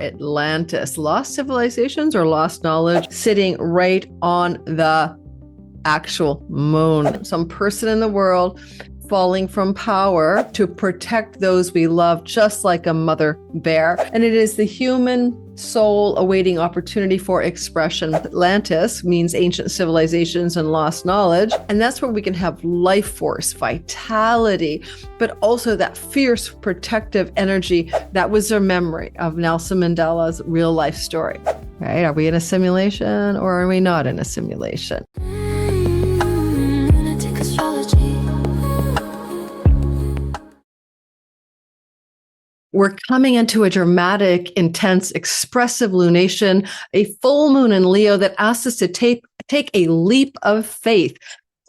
Atlantis, lost civilizations or lost knowledge, sitting right on the actual moon. Some person in the world falling from power to protect those we love, just like a mother bear. And it is the human soul awaiting opportunity for expression. Atlantis means ancient civilizations and lost knowledge. And that's where we can have life force, vitality, but also that fierce protective energy that was their memory of Nelson Mandela's real life story. Right? Are we in a simulation or are we not in a simulation? We're coming into a dramatic, intense, expressive lunation, a full moon in Leo that asks us to take a leap of faith.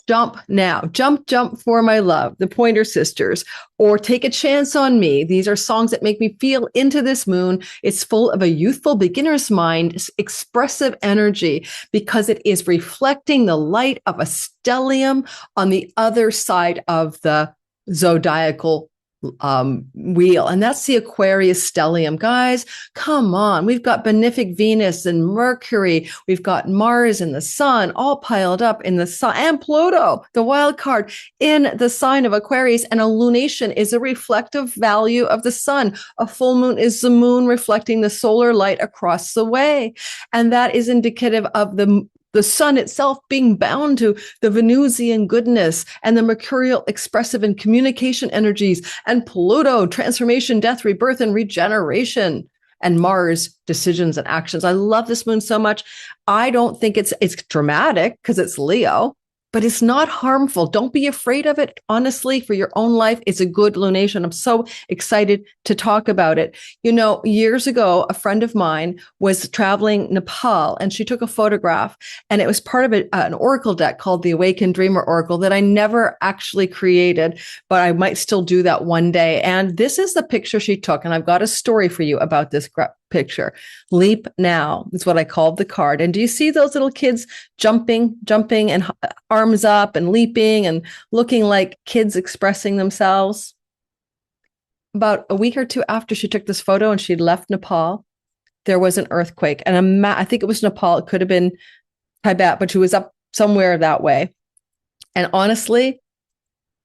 Jump now, jump for my love, the Pointer Sisters, or take a chance on me. These are songs that make me feel into this moon. It's full of a youthful beginner's mind, expressive energy, because it is reflecting the light of a stellium on the other side of the zodiacal wheel. And that's the Aquarius stellium. Guys, come on. We've got benefic Venus and Mercury. We've got Mars and the sun all piled up in the sun, and Pluto, the wild card, in the sign of Aquarius. And a lunation is a reflective value of the sun. A full moon is the moon reflecting the solar light across the way. And that is indicative of the sun itself being bound to the Venusian goodness, and the mercurial expressive and communication energies, and Pluto, transformation, death, rebirth, and regeneration, and Mars, decisions and actions. I love this moon so much. I don't think it's dramatic because it's Leo, but it's not harmful. Don't be afraid of it. Honestly, for your own life, it's a good lunation. I'm so excited to talk about it. You know, years ago, a friend of mine was traveling Nepal, and she took a photograph, and it was part of an oracle deck called the Awakened Dreamer Oracle that I never actually created, but I might still do that one day. And this is the picture she took, and I've got a story for you about this picture. Leap now is what I called the card. And do you see those little kids jumping and arms up and leaping and looking like kids expressing themselves? About a week or two after she took this photo and she'd left Nepal, there was an earthquake. And I think it was Nepal. It could have been Tibet, but she was up somewhere that way. And honestly,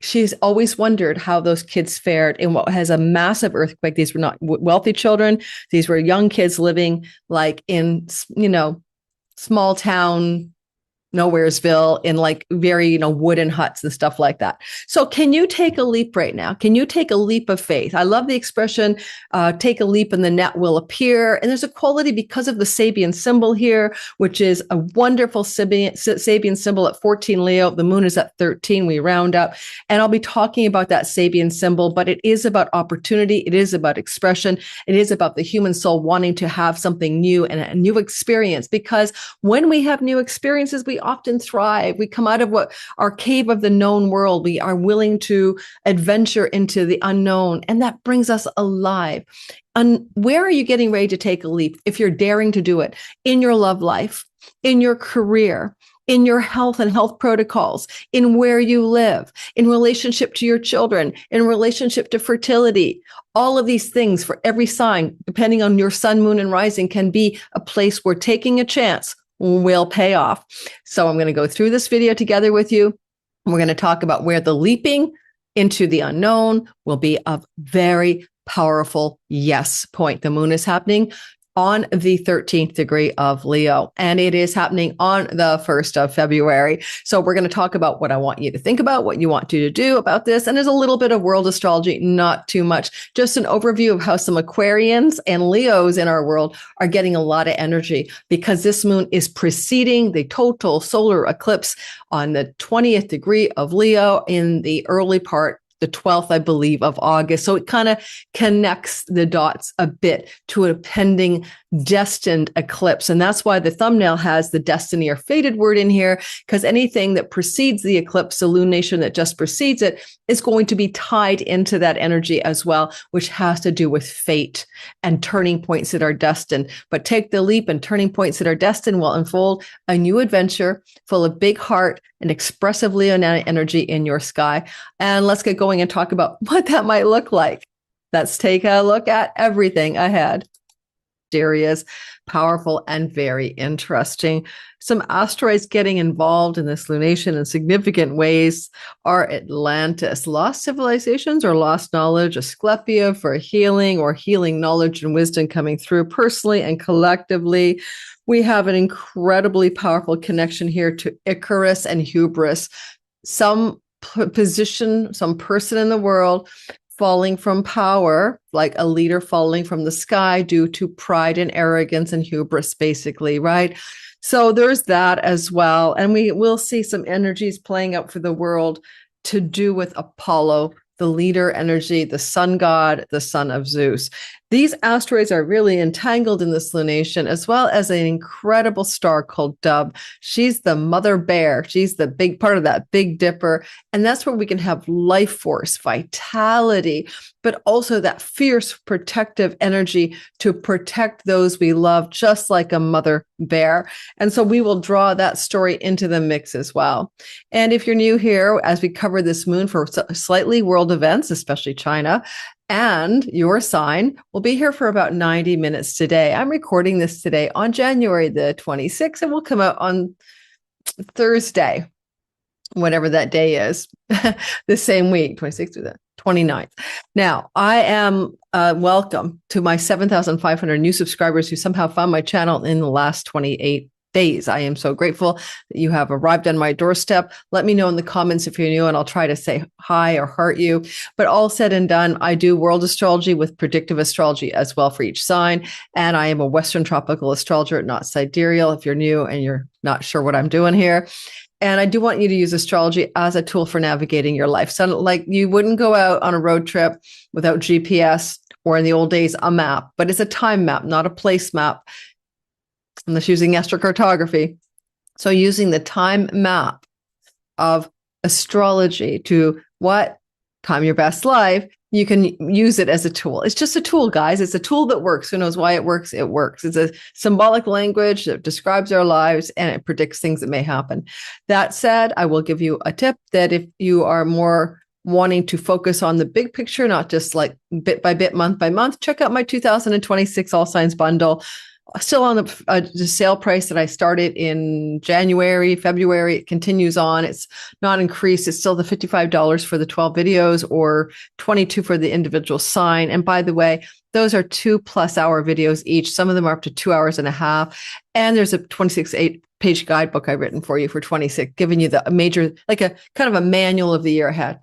she's always wondered how those kids fared in what has a massive earthquake. These were not wealthy children. These were young kids living like in, small town, Nowheresville, in like very, wooden huts and stuff like that. So can you take a leap right now? Can you take a leap of faith? I love the expression, take a leap and the net will appear. And there's a quality because of the Sabian symbol here, which is a wonderful Sabian symbol at 14 Leo. The moon is at 13. We round up. And I'll be talking about that Sabian symbol, but it is about opportunity. It is about expression. It is about the human soul wanting to have something new and a new experience, because when we have new experiences, we often thrive. We come out of our cave of the known world. We are willing to adventure into the unknown, and that brings us alive. And where are you getting ready to take a leap? If you're daring to do it in your love life, in your career, in your health and health protocols, in where you live, in relationship to your children, in relationship to fertility, all of these things for every sign, depending on your sun, moon, and rising, can be a place where taking a chance will pay off. So I'm going to go through this video together with you. We're going to talk about where the leaping into the unknown will be a very powerful yes point. The moon is happening on the 13th degree of Leo, and it is happening on the 1st of February. So we're going to talk about what I want you to think about, what you want you to do about this. And there's a little bit of world astrology, not too much, just an overview of how some Aquarians and Leos in our world are getting a lot of energy, because this moon is preceding the total solar eclipse on the 20th degree of Leo in the early part, the 12th, I believe, of August. So it kind of connects the dots a bit to a pending destined eclipse. And that's why the thumbnail has the destiny or fated word in here, because anything that precedes the eclipse, the lunation that just precedes it, is going to be tied into that energy as well, which has to do with fate and turning points that are destined. But take the leap, and turning points that are destined will unfold a new adventure full of big heart and expressive Leonine energy in your sky. And let's get going and talk about what that might look like. Let's take a look at everything ahead. mysterious, powerful, and very interesting. Some asteroids getting involved in this lunation in significant ways are Atlantis, lost civilizations or lost knowledge, Asclepia for healing or healing knowledge and wisdom coming through personally and collectively. We have an incredibly powerful connection here to Icarus and Hubris. Some position, some person in the world falling from power, like a leader falling from the sky due to pride and arrogance and hubris, basically, right? So there's that as well. And we will see some energies playing out for the world to do with Apollo, the leader energy, the sun god, the son of Zeus. These asteroids are really entangled in this lunation, as well as an incredible star called Dove. She's the mother bear. She's the big part of that Big Dipper. And that's where we can have life force, vitality, but also that fierce protective energy to protect those we love, just like a mother bear. And so we will draw that story into the mix as well. And if you're new here, as we cover this moon for slightly world events, especially China, and your sign, will be here for about 90 minutes today. I'm recording this today on January the 26th, and will come out on Thursday, whatever that day is, the same week, 26th to the 29th. Now, I am welcome to my 7,500 new subscribers who somehow found my channel in the last 28 days. I am so grateful that you have arrived on my doorstep. Let me know in the comments if you're new, and I'll try to say hi or heart you. But all said and done, I do world astrology with predictive astrology as well for each sign. And I am a Western tropical astrologer, not sidereal, if you're new and you're not sure what I'm doing here. And I do want you to use astrology as a tool for navigating your life. So like you wouldn't go out on a road trip without GPS, or in the old days, a map, but it's a time map, not a place map, unless using astrocartography. So using the time map of astrology to what time your best life, you can use it as a tool. It's just a tool, guys. It's a tool that works. Who knows why it works? It works. It's a symbolic language that describes our lives, and it predicts things that may happen. That said, I will give you a tip that if you are more wanting to focus on the big picture, not just like bit by bit, month by month, check out my 2026 All Signs Bundle. Still on the sale price that I started in January, February. It continues on. It's not increased. It's still the $55 for the 12 videos, or $22 for the individual sign. And by the way, those are 2+ hour videos each. Some of them are up to 2 hours and a half. And there's a 26-page guidebook I've written for you for 26, giving you the major, like a kind of a manual of the year ahead.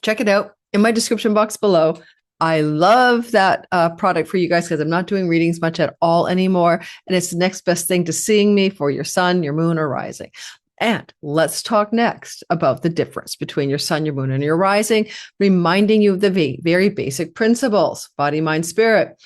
Check it out in my description box below. I love that product for you guys because I'm not doing readings much at all anymore. And it's the next best thing to seeing me for your sun, your moon, or rising. And let's talk next about the difference between your sun, your moon, and your rising, reminding you of the very basic principles: body, mind, spirit.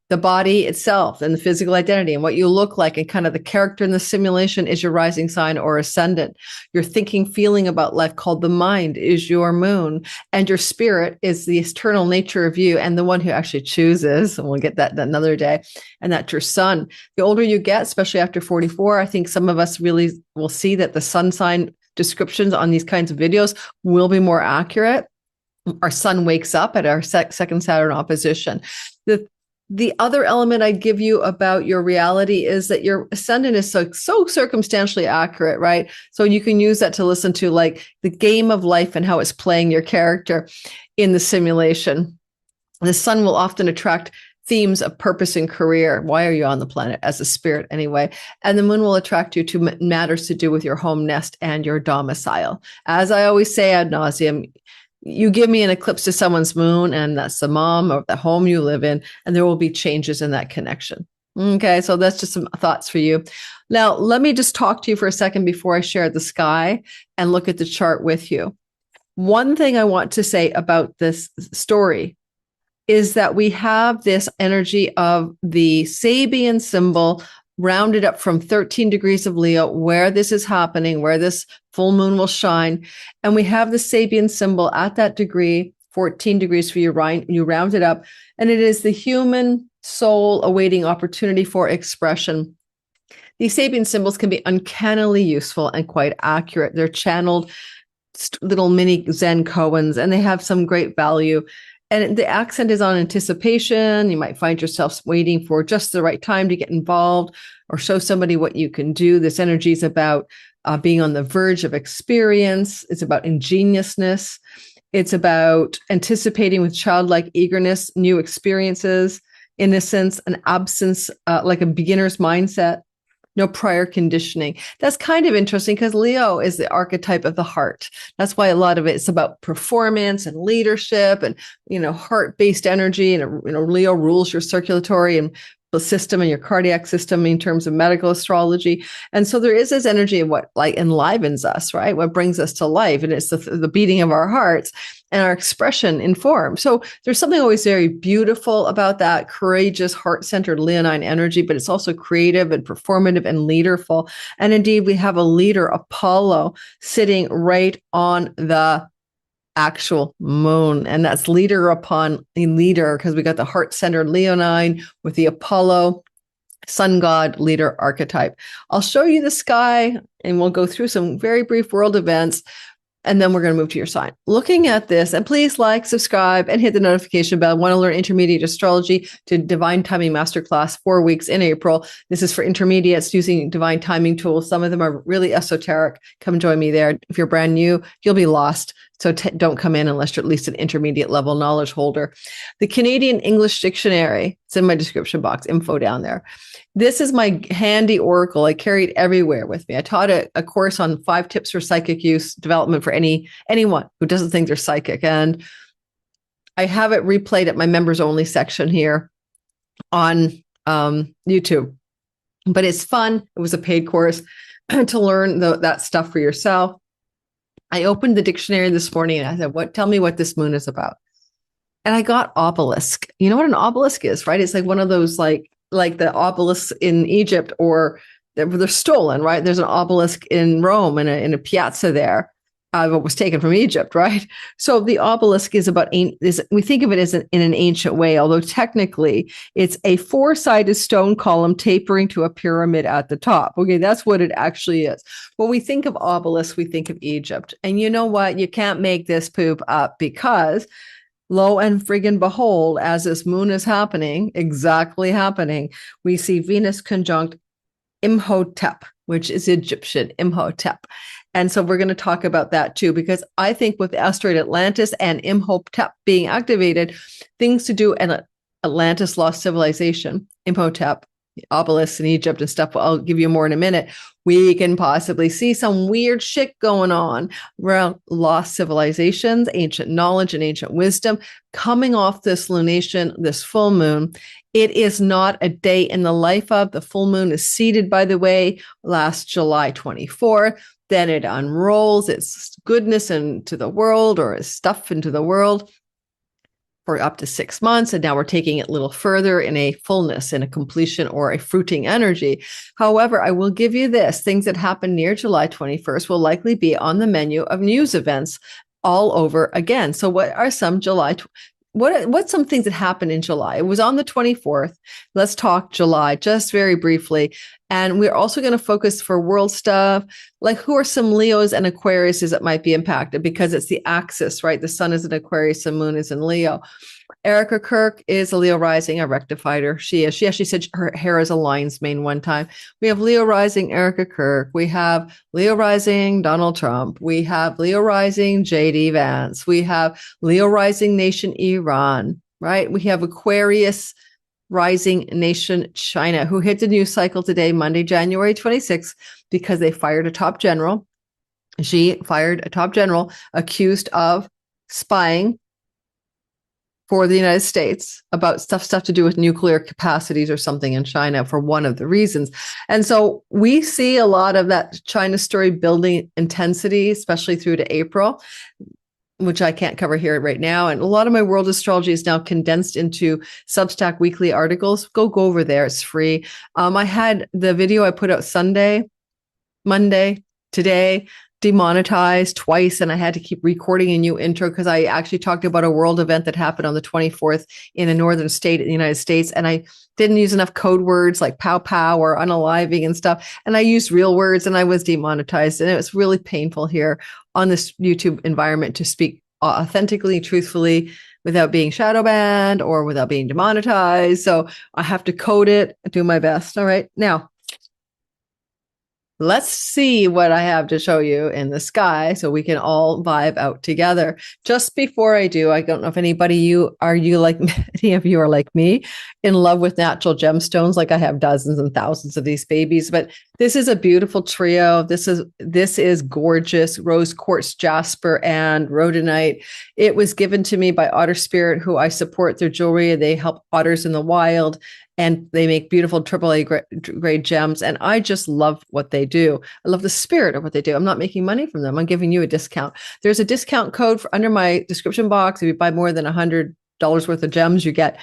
The body itself and the physical identity and what you look like, and kind of the character in the simulation is your rising sign or ascendant. Your thinking, feeling about life, called the mind, is your moon. And your spirit is the eternal nature of you, and the one who actually chooses. And we'll get that another day. And that's your sun. The older you get, especially after 44, I think some of us really will see that the sun sign descriptions on these kinds of videos will be more accurate. Our sun wakes up at our second Saturn opposition. The other element I give you about your reality is that your ascendant is so circumstantially accurate, right? So you can use that to listen to like the game of life and how it's playing your character in the simulation. The sun will often attract themes of purpose and career. Why are you on the planet as a spirit anyway? And the moon will attract you to matters to do with your home nest and your domicile. As I always say ad nauseum, you give me an eclipse to someone's moon, and that's the mom or the home you live in, and there will be changes in that connection. Okay, so that's just some thoughts for you. Now, let me just talk to you for a second before I share the sky and look at the chart with you. One thing I want to say about this story is that we have this energy of the Sabian symbol rounded up from 13 degrees of Leo, where this is happening, where this full moon will shine. And we have the Sabian symbol at that degree, 14 degrees for you round it up. And it is the human soul awaiting opportunity for expression. These Sabian symbols can be uncannily useful and quite accurate. They're channeled little mini Zen koans, and they have some great value. And the accent is on anticipation. You might find yourself waiting for just the right time to get involved or show somebody what you can do. This energy is about being on the verge of experience. It's about ingenuousness. It's about anticipating with childlike eagerness new experiences, innocence, an absence, like a beginner's mindset, no prior conditioning. That's kind of interesting because Leo is the archetype of the heart. That's why a lot of it's about performance and leadership and, heart-based energy. And, Leo rules your circulatory and the system and your cardiac system in terms of medical astrology. And so there is this energy of what like enlivens us, right? What brings us to life. And it's the beating of our hearts and our expression in form. So there's something always very beautiful about that courageous, heart-centered Leonine energy, but it's also creative and performative and leaderful. And indeed, we have a leader, Apollo, sitting right on the actual moon, and that's leader upon a leader, because we got the heart-centered Leonine with the Apollo sun god leader archetype. I'll show you the sky and we'll go through some very brief world events, and then we're going to move to your sign. Looking at this, and please like, subscribe, and hit the notification bell. Want to learn intermediate astrology to Divine Timing Masterclass, 4 weeks in April. This is for intermediates using divine timing tools. Some of them are really esoteric. Come join me there. If you're brand new, you'll be lost. So don't come in unless you're at least an intermediate level knowledge holder. The Canadian English Dictionary, it's in my description box, info down there. This is my handy oracle. I carry it everywhere with me. I taught a course on 5 tips for psychic use development for anyone who doesn't think they're psychic. And I have it replayed at my members only section here on YouTube. But it's fun. It was a paid course to learn that stuff for yourself. I opened the dictionary this morning and I said, tell me what this moon is about. And I got obelisk. You know what an obelisk is, right? It's like one of those like the obelisks in Egypt, or they're stolen, right? There's an obelisk in Rome in a piazza there. It was taken from Egypt, right? So the obelisk is we think of it as in an ancient way, although technically it's a 4-sided stone column tapering to a pyramid at the top. Okay, that's what it actually is. When we think of obelisk, we think of Egypt. And you know what? You can't make this poop up, because lo and friggin' behold, as this moon is exactly happening, we see Venus conjunct Imhotep, which is Egyptian, Imhotep. And so we're going to talk about that too, because I think with the asteroid Atlantis and Imhotep being activated, things to do, and Atlantis lost civilization, Imhotep, obelisks in Egypt and stuff, I'll give you more in a minute, we can possibly see some weird shit going on around lost civilizations, ancient knowledge and ancient wisdom coming off this lunation, this full moon. It is not a day in the life of. The full moon is seated, by the way, last July 24th. Then it unrolls its goodness into the world, or its stuff into the world, for up to 6 months. And now we're taking it a little further in a fullness, in a completion, or a fruiting energy. However, I will give you this. Things that happen near July 21st will likely be on the menu of news events all over again. So what are some what's some things that happened in July? It was on the 24th. Let's talk July just very briefly. And we're also going to focus for world stuff, like who are some Leos and Aquariuses that might be impacted, because it's the axis, right? The sun is in Aquarius, the moon is in Leo. Erica Kirk is a Leo rising. I rectified her. She actually said her hair is a lion's mane one time. We have Leo rising Erica Kirk. We have Leo rising Donald Trump. We have Leo rising J.D. Vance. We have Leo rising nation Iran, right? We have Aquarius rising nation China, who hit the news cycle today, Monday, January 26th, because they fired a top general. She fired a top general accused of spying for the United States about stuff to do with nuclear capacities or something in China, for one of the reasons. And so we see a lot of that China story building intensity, especially through to April, which I can't cover here right now. And a lot of my world astrology is now condensed into Substack weekly articles. Go over there. It's free. I had the video I put out Monday, today, demonetized twice, and I had to keep recording a new intro because I actually talked about a world event that happened on the 24th in a northern state in the United States, and I didn't use enough code words like pow pow or unaliving and stuff, and I used real words, and I was demonetized, and it was really painful here on this YouTube environment to speak authentically, truthfully, without being shadow banned or without being demonetized. So I have to code it and do my best. All right. Now, let's see what I have to show you in the sky so we can all vibe out together. Just before I do, I don't know if anybody any of you are like me, in love with natural gemstones. Like I have dozens and thousands of these babies, but this is a beautiful trio. This is gorgeous rose quartz, jasper, and rhodonite. It was given to me by Otter Spirit, who I support their jewelry. They help otters in the wild, and they make beautiful AAA grade gems. And I just love what they do. I love the spirit of what they do. I'm not making money from them. I'm giving you a discount. There's a discount code under my description box. If you buy more than $100 worth of gems, you're going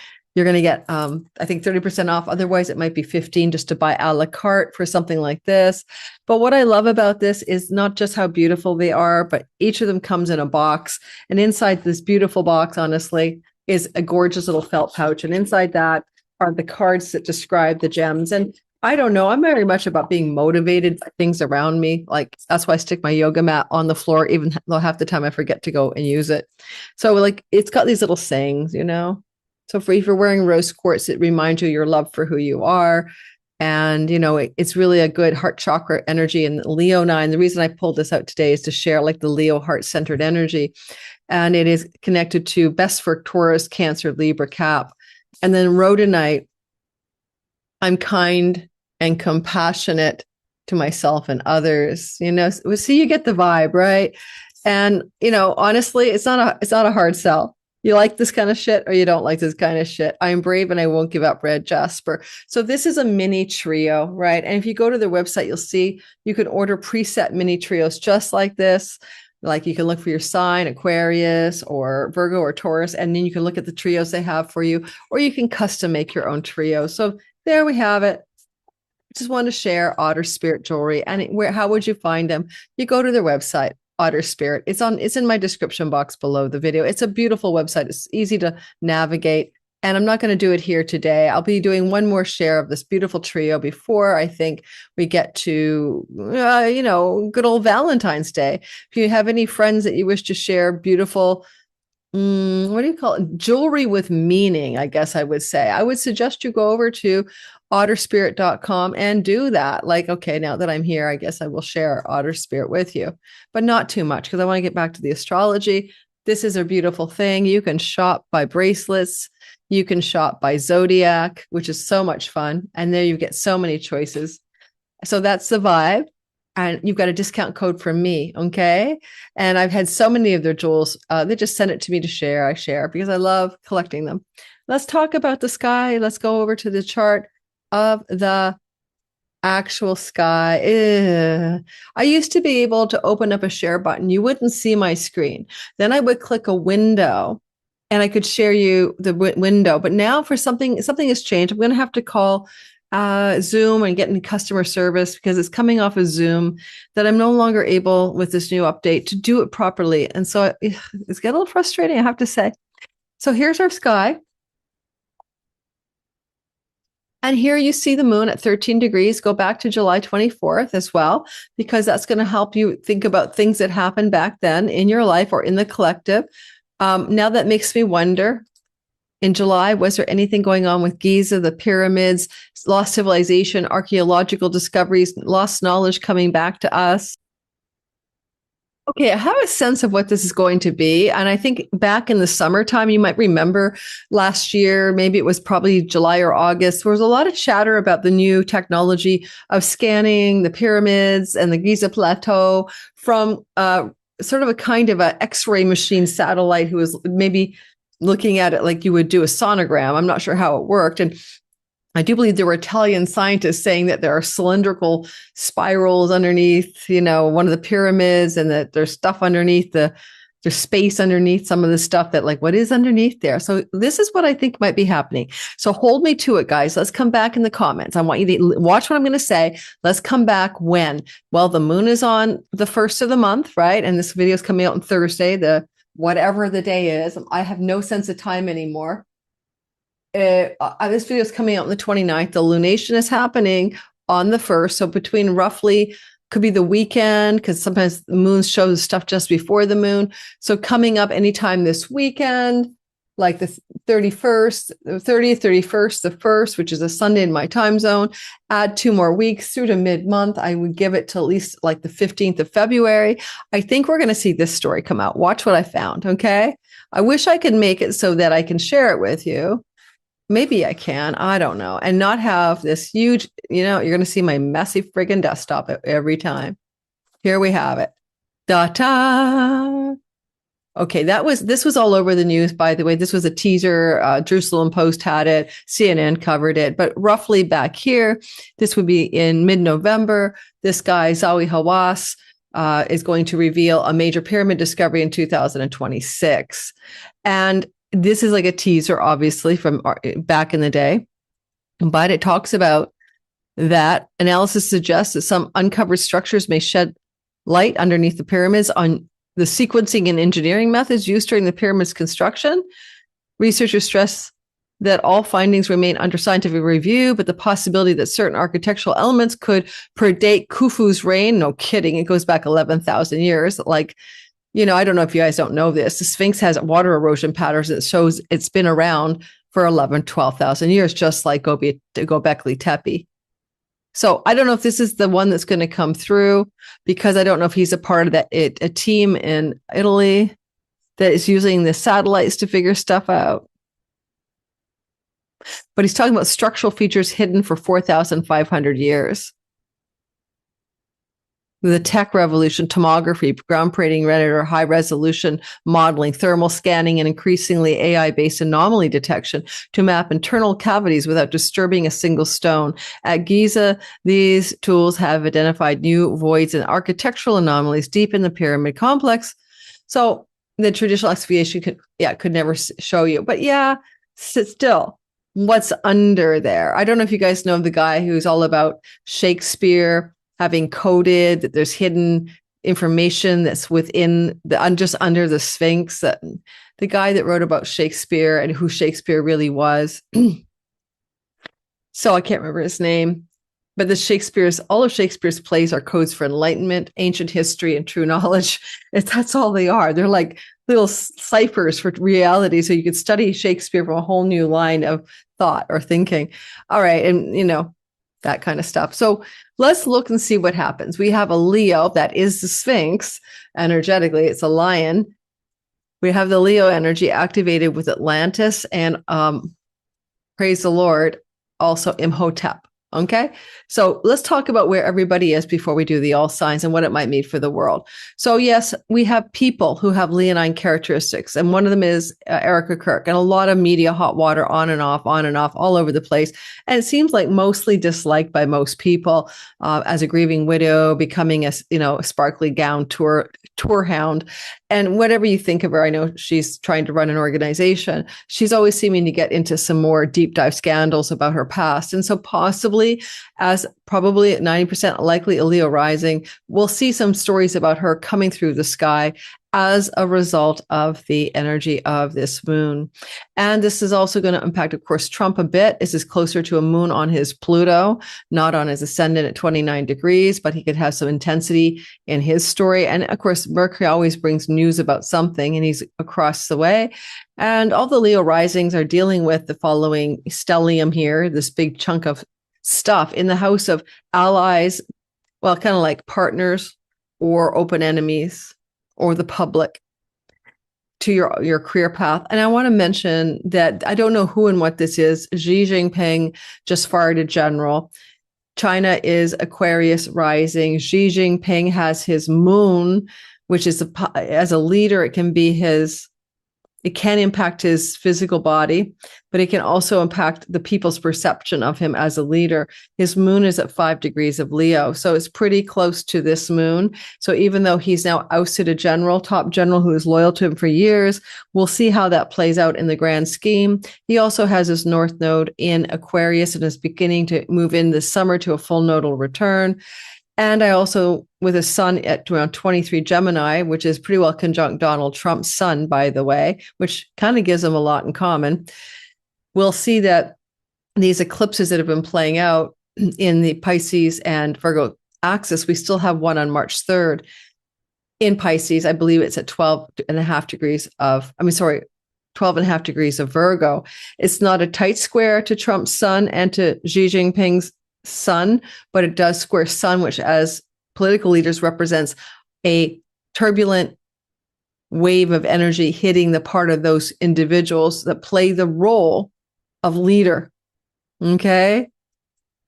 to get, I think 30% off. Otherwise, it might be 15 just to buy a la carte for something like this. But what I love about this is not just how beautiful they are, but each of them comes in a box. And inside this beautiful box, honestly, is a gorgeous little felt pouch. And inside that are the cards that describe the gems. And I don't know, I'm very much about being motivated by things around me. Like that's why I stick my yoga mat on the floor, even though half the time I forget to go and use it. So like it's got these little sayings, you know. So if you're wearing rose quartz, it reminds you your love for who you are. And, you know, it's really a good heart chakra energy. And Leo 9, the reason I pulled this out today is to share like the Leo heart-centered energy. And it is connected to best for Taurus, Cancer, Libra, Cap. And then rhodonite, I'm kind and compassionate to myself and others, you know. So you get the vibe, right? And, you know, honestly, it's not a hard sell. You like this kind of shit or you don't like this kind of shit. I'm brave and I won't give up, red jasper. So this is a mini trio, right? And if you go to their website, you'll see you can order preset mini trios just like this. Like you can look for your sign, Aquarius or Virgo or Taurus, and then you can look at the trios they have for you, or you can custom make your own trio. So there we have it. Just want to share Otter Spirit jewelry. And how would you find them? You go to their website, Otter Spirit. It's in my description box below the video. It's a beautiful website. It's easy to navigate. And I'm not going to do it here today. I'll be doing one more share of this beautiful trio before I think we get to, good old Valentine's Day. If you have any friends that you wish to share beautiful, what do you call it? Jewelry with meaning, I guess I would say. I would suggest you go over to otterspirit.com and do that. Like, okay, now that I'm here, I guess I will share Otter Spirit with you, but not too much because I want to get back to the astrology. This is a beautiful thing. You can shop by bracelets. You can shop by zodiac, which is so much fun. And there you get so many choices. So that's the vibe. And you've got a discount code from me, okay? And I've had so many of their jewels. They just send it to me to share. I share because I love collecting them. Let's talk about the sky. Let's go over to the chart of the actual sky. I used to be able to open up a share button. You wouldn't see my screen. Then I would click a window and I could share you the window. But now for something has changed. I'm going to have to call Zoom and get in customer service because it's coming off of Zoom that I'm no longer able with this new update to do it properly. And so it's getting a little frustrating, I have to say. So here's our sky. And here you see the moon at 13 degrees. Go back to July 24th as well, because that's going to help you think about things that happened back then in your life or in the collective. Now that makes me wonder, in July, was there anything going on with Giza, the pyramids, lost civilization, archaeological discoveries, lost knowledge coming back to us? Okay, I have a sense of what this is going to be. And I think back in the summertime, you might remember last year, maybe it was probably July or August, there was a lot of chatter about the new technology of scanning the pyramids and the Giza plateau from sort of a kind of an X-ray machine satellite who was maybe looking at it like you would do a sonogram. I'm not sure how it worked. And I do believe there were Italian scientists saying that there are cylindrical spirals underneath, one of the pyramids, and that there's stuff underneath there's space underneath some of the stuff that, like, what is underneath there? So this is what I think might be happening. So hold me to it, guys. Let's come back in the comments. I want you to watch what I'm going to say. Let's come back when? Well, the moon is on the first of the month, right? And this video is coming out on Thursday, whatever the day is. I have no sense of time anymore. This video is coming out on the 29th. The lunation is happening on the 1st. So between roughly, could be the weekend, because sometimes the moon shows stuff just before the moon. So coming up anytime this weekend, like the 31st, the 30th, 31st, the 1st, which is a Sunday in my time zone. Add 2 more weeks through to mid-month. I would give it to at least like the 15th of February. I think we're going to see this story come out. Watch what I found, okay? I wish I could make it so that I can share it with you. Maybe I can, I don't know. And not have this huge, you're going to see my messy friggin' desktop every time. Here we have it. Da-ta! Okay, this was all over the news, by the way. This was a teaser. Jerusalem Post had it. CNN covered it. But roughly back here, this would be in mid-November. This guy, Zawi Hawass, is going to reveal a major pyramid discovery in 2026. And this is like a teaser, obviously, from back in the day. But it talks about that analysis suggests that some uncovered structures may shed light underneath the pyramids on the sequencing and engineering methods used during the pyramid's construction. Researchers stress that all findings remain under scientific review, but the possibility that certain architectural elements could predate Khufu's reign, no kidding, it goes back 11,000 years. Like, I don't know if you guys don't know this. The Sphinx has water erosion patterns that shows it's been around for 11, 12,000 years, just like Göbekli Tepe. So I don't know if this is the one that's going to come through, because I don't know if he's a part of a team in Italy that is using the satellites to figure stuff out. But he's talking about structural features hidden for 4,500 years. The tech revolution, tomography, groundbreaking Redditor, high resolution modeling, thermal scanning, and increasingly AI-based anomaly detection to map internal cavities without disturbing a single stone. At Giza, these tools have identified new voids and architectural anomalies deep in the pyramid complex. So the traditional excavation could never show you. But sit still. What's under there? I don't know if you guys know the guy who's all about Shakespeare having coded that there's hidden information that's within just under the Sphinx. The guy that wrote about Shakespeare and who Shakespeare really was. So I can't remember his name, but all of Shakespeare's plays are codes for enlightenment, ancient history, and true knowledge. That's all they are. They're like little ciphers for reality. So you could study Shakespeare from a whole new line of thought or thinking. All right. And, that kind of stuff. So let's look and see what happens. We have a Leo, that is the Sphinx. Energetically, it's a lion. We have the Leo energy activated with Atlantis and praise the Lord, also Imhotep. Okay, so let's talk about where everybody is before we do the all signs and what it might mean for the world. So yes, we have people who have leonine characteristics, and one of them is Erica Kirk, and a lot of media hot water on and off, all over the place. And it seems like mostly disliked by most people as a grieving widow, becoming a sparkly gown tour hound. And whatever you think of her, I know she's trying to run an organization. She's always seeming to get into some more deep dive scandals about her past. And so possibly, as probably 90% likely a Leo rising, we'll see some stories about her coming through the sky as a result of the energy of this moon. And this is also going to impact, of course, Trump a bit. This is closer to a moon on his Pluto, not on his ascendant at 29 degrees, but he could have some intensity in his story. And of course, Mercury always brings news about something, and he's across the way. And all the Leo risings are dealing with the following stellium here, this big chunk of stuff in the house of allies, well, kind of like partners or open enemies, or the public, to your career path. And I want to mention that I don't know who and what this is. Xi Jinping just fired a general. China is Aquarius rising. Xi Jinping has his moon, which is as a leader, it can impact his physical body, but it can also impact the people's perception of him as a leader. His moon is at 5 degrees of Leo, so it's pretty close to this moon. So even though he's now ousted a top general who is loyal to him for years, we'll see how that plays out in the grand scheme. He also has his North Node in Aquarius and is beginning to move in this summer to a full nodal return. And I also, with a sun at around 23 Gemini, which is pretty well conjunct Donald Trump's sun, by the way, which kind of gives them a lot in common. We'll see that these eclipses that have been playing out in the Pisces and Virgo axis, we still have one on March 3rd in Pisces. I believe it's at 12.5 degrees of, 12 and a half degrees of Virgo. It's not a tight square to Trump's sun and to Xi Jinping's sun, but it does square sun, which as political leaders represents a turbulent wave of energy hitting the part of those individuals that play the role of leader. Okay.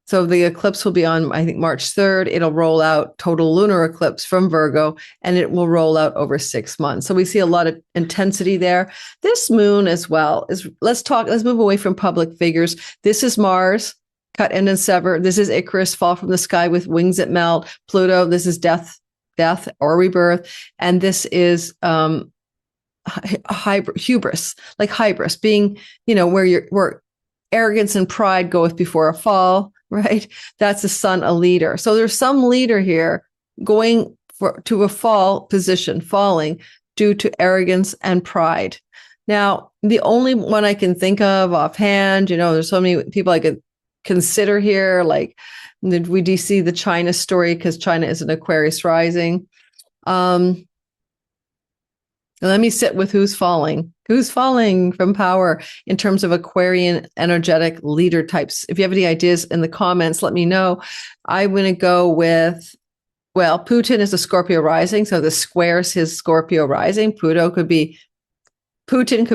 So the eclipse will be on, I think, March 3rd. It'll roll out total lunar eclipse from Virgo, and it will roll out over 6 months. So we see a lot of intensity there. This moon as well is, let's move away from public figures. This is Mars, cut, end, and sever. This is Icarus, fall from the sky with wings that melt. Pluto, this is death or rebirth. And this is hubris, like hybris, being, where arrogance and pride goeth before a fall, right? That's the sun, a leader. So there's some leader here going to a fall position, falling due to arrogance and pride. Now, the only one I can think of offhand, there's so many people I could consider here, like we do see the China story because China is an Aquarius rising. Let me sit with who's falling from power in terms of Aquarian energetic leader types. If you have any ideas in the comments, let me know. I'm going to go with, Putin is a Scorpio rising, so this squares his Scorpio rising. Putin could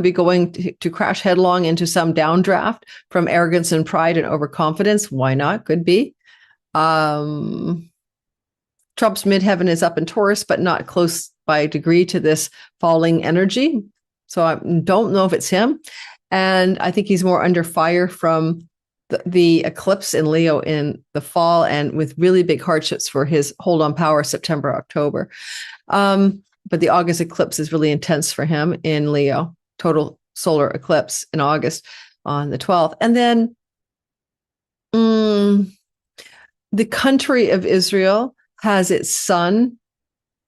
be going to crash headlong into some downdraft from arrogance and pride and overconfidence. Why not? Could be. Trump's midheaven is up in Taurus, but not close by a degree to this falling energy. So I don't know if it's him. And I think he's more under fire from the eclipse in Leo in the fall and with really big hardships for his hold on power September, October. But the August eclipse is really intense for him in Leo, total solar eclipse in August on the 12th. And then the country of Israel has its sun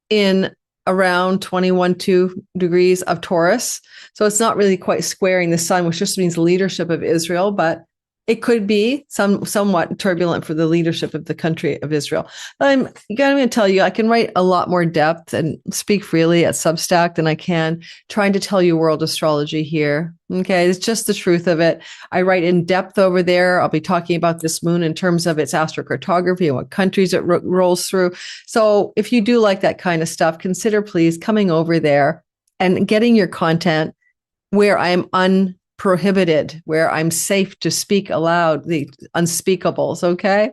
in around 21.2 degrees of Taurus. So it's not really quite squaring the sun, which just means leadership of Israel, but it could be somewhat turbulent for the leadership of the country of Israel. I'm going to tell you, I can write a lot more depth and speak freely at Substack than I can trying to tell you world astrology here. Okay, it's just the truth of it. I write in depth over there. I'll be talking about this moon in terms of its astrocartography and what countries it rolls through. So if you do like that kind of stuff, consider please coming over there and getting your content where I am unprohibited, where I'm safe to speak aloud, the unspeakables, okay?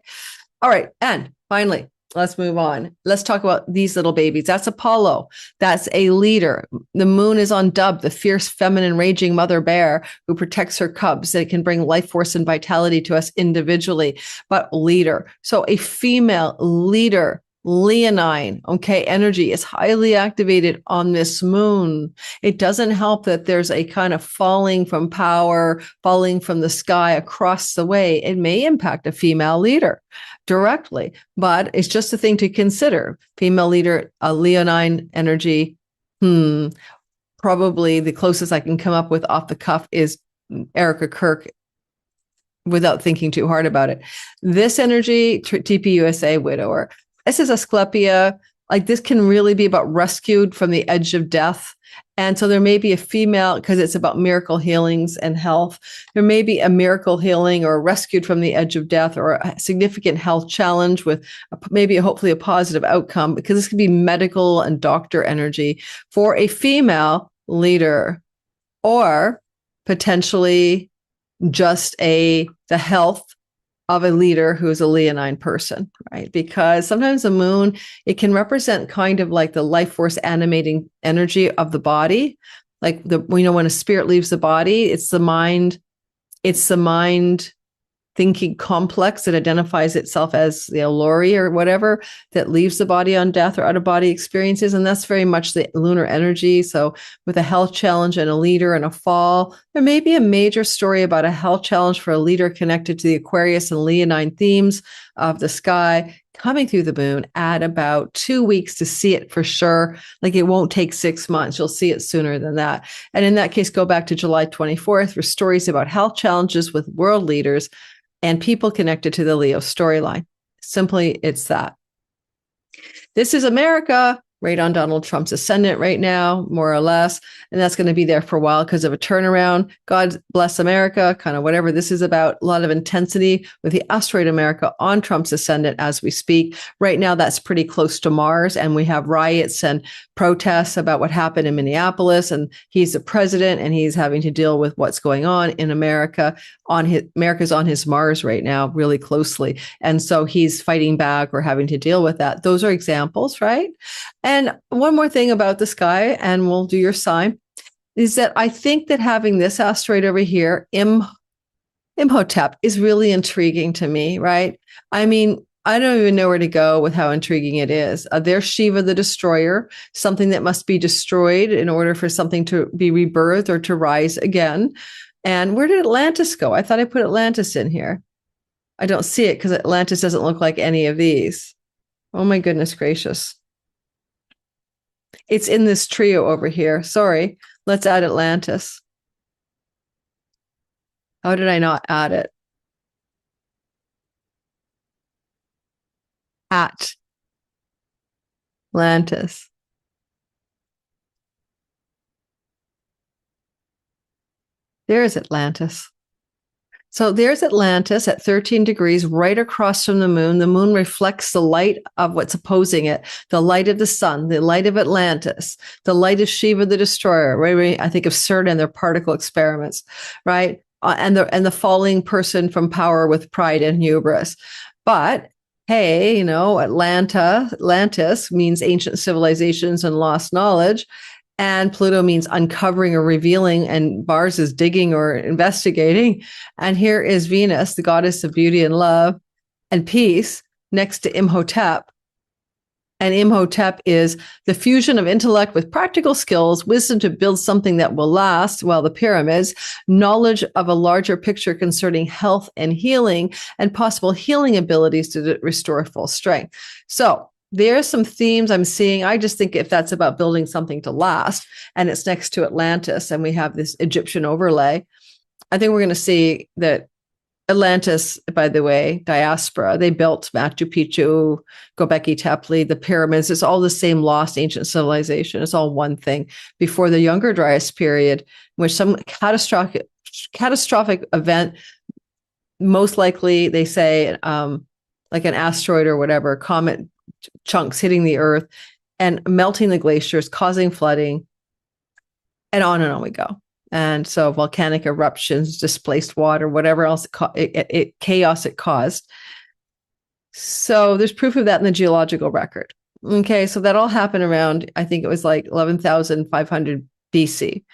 All right, and finally, let's move on. Let's talk about these little babies. That's Apollo. That's a leader. The moon is on Dub, the fierce, feminine, raging mother bear who protects her cubs. That can bring life force and vitality to us individually, but leader. So a female leader, leonine, okay, energy is highly activated on this moon. It doesn't help that there's a kind of falling from power, falling from the sky across the way. It may impact a female leader directly, but it's just a thing to consider. Female leader, a leonine energy. Probably the closest I can come up with off the cuff is Erica Kirk, without thinking too hard about it. This energy, TPUSA widower. This is Asclepia. Like this can really be about rescued from the edge of death. And so there may be a female, because it's about miracle healings and health. There may be a miracle healing or rescued from the edge of death or a significant health challenge with maybe hopefully a positive outcome, because this could be medical and doctor energy for a female leader, or potentially just the health of a leader who is a leonine person, right? Because sometimes the moon, it can represent kind of like the life force animating energy of the body. Like when a spirit leaves the body, it's the mind thinking complex that identifies itself as the Lori or whatever that leaves the body on death or out of body experiences. And that's very much the lunar energy. So with a health challenge and a leader and a fall, there may be a major story about a health challenge for a leader connected to the Aquarius and Leonine themes of the sky coming through the moon at about 2 weeks to see it for sure. Like it won't take 6 months. You'll see it sooner than that. And in that case, go back to July 24th for stories about health challenges with world leaders and people connected to the Leo storyline. Simply, it's that. This is America, right on Donald Trump's ascendant right now, more or less. And that's going to be there for a while because of a turnaround. God bless America, kind of whatever this is about. A lot of intensity with the asteroid America on Trump's ascendant as we speak. Right now, that's pretty close to Mars. And we have riots and protests about what happened in Minneapolis. And he's the president and he's having to deal with what's going on in America. America's on his Mars right now really closely. And so he's fighting back or having to deal with that. Those are examples, right? And one more thing about the sky, and we'll do your sign, is that I think that having this asteroid over here, Imhotep, is really intriguing to me, right? I mean, I don't even know where to go with how intriguing it is. There's Shiva, the destroyer, something that must be destroyed in order for something to be rebirthed or to rise again. And where did Atlantis go? I thought I put Atlantis in here. I don't see it because Atlantis doesn't look like any of these. Oh my goodness gracious. It's in this trio over here. Sorry. Let's add Atlantis. How did I not add it? Atlantis. There's Atlantis. So there's Atlantis at 13 degrees, right across from the moon. The moon reflects the light of what's opposing it, the light of the sun, the light of Atlantis, the light of Shiva, the destroyer. Right? I think of CERN and their particle experiments, right? And the falling person from power with pride and hubris. But hey, Atlantis means ancient civilizations and lost knowledge. And Pluto means uncovering or revealing, and Mars is digging or investigating. And here is Venus, the goddess of beauty and love and peace, next to Imhotep. And Imhotep is the fusion of intellect with practical skills, wisdom to build something that will last, well, the pyramids, knowledge of a larger picture concerning health and healing, and possible healing abilities to restore full strength. So there's some themes I'm seeing. I just think if that's about building something to last, and it's next to Atlantis, and we have this Egyptian overlay, I think we're going to see that Atlantis, by the way, diaspora, they built Machu Picchu, Göbekli Tepe, the pyramids. It's all the same lost ancient civilization. It's all one thing. Before the Younger Dryas period, in which some catastrophic event, most likely they say like an asteroid or whatever, comet chunks hitting the earth and melting the glaciers, causing flooding, and on we go. And so volcanic eruptions, displaced water, whatever else chaos it caused. So there's proof of that in the geological record. Okay, so that all happened around, I think it was like 11,500 BC.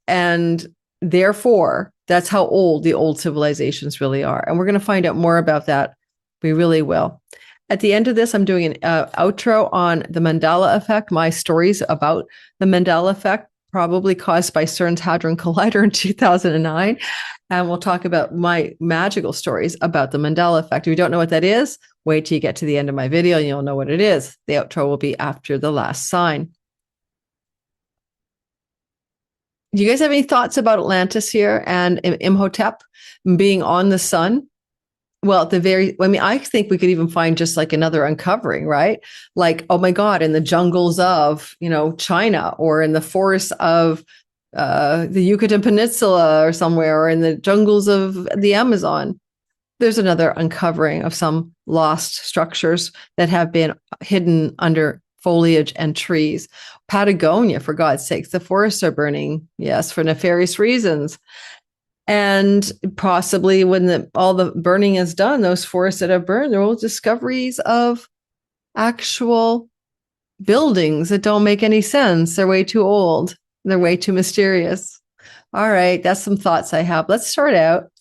And therefore, that's how old the old civilizations really are. And we're going to find out more about that. We really will. At the end of this, I'm doing an outro on the Mandela Effect, my stories about the Mandela Effect, probably caused by CERN's Hadron Collider in 2009. And we'll talk about my magical stories about the Mandela Effect. If you don't know what that is, wait till you get to the end of my video and you'll know what it is. The outro will be after the last sign. Do you guys have any thoughts about Atlantis here and Imhotep being on the sun? Well, I think we could even find just like another uncovering, right? Like, oh my God, in the jungles of, China, or in the forests of the Yucatan Peninsula or somewhere, or in the jungles of the Amazon. There's another uncovering of some lost structures that have been hidden under foliage and trees. Patagonia, for God's sakes, the forests are burning, yes, for nefarious reasons. And possibly when all the burning is done, those forests that have burned, there will be discoveries of actual buildings that don't make any sense. They're way too old. They're way too mysterious. All right, that's some thoughts I have. Let's start out.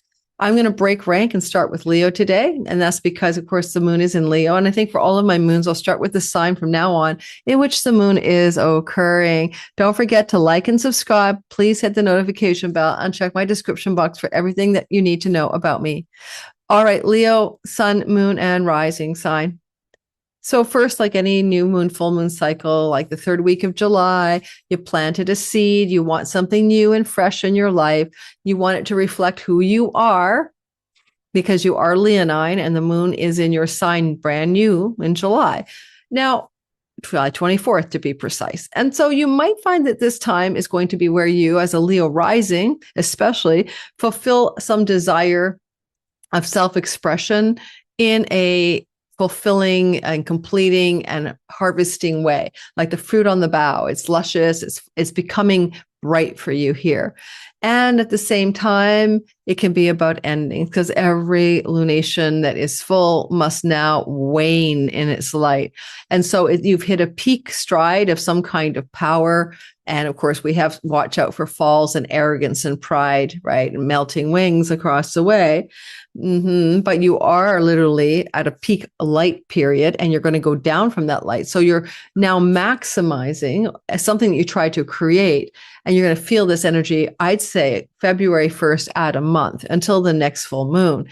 I'm going to break rank and start with Leo today. And that's because, of course, the moon is in Leo. And I think for all of my moons, I'll start with the sign from now on in which the moon is occurring. Don't forget to like and subscribe. Please hit the notification bell and check my description box for everything that you need to know about me. All right, Leo, sun, moon, and rising sign. So first, like any new moon, full moon cycle, like the third week of July, you planted a seed. You want something new and fresh in your life. You want it to reflect who you are because you are Leonine and the moon is in your sign brand new in July. Now, July 24th to be precise. And so you might find that this time is going to be where you, as a Leo rising, especially, fulfill some desire of self-expression in a fulfilling and completing and harvesting way, like the fruit on the bough. It's luscious, it's becoming bright for you here. And at the same time, it can be about ending, because every lunation that is full must now wane in its light. And so you've hit a peak stride of some kind of power. And of course, we have watch out for falls and arrogance and pride, right? And melting wings across the way. But you are literally at a peak light period, and you're going to go down from that light. So you're now maximizing something that you try to create, and you're going to feel this energy, I'd say February 1st at a month until the next full moon.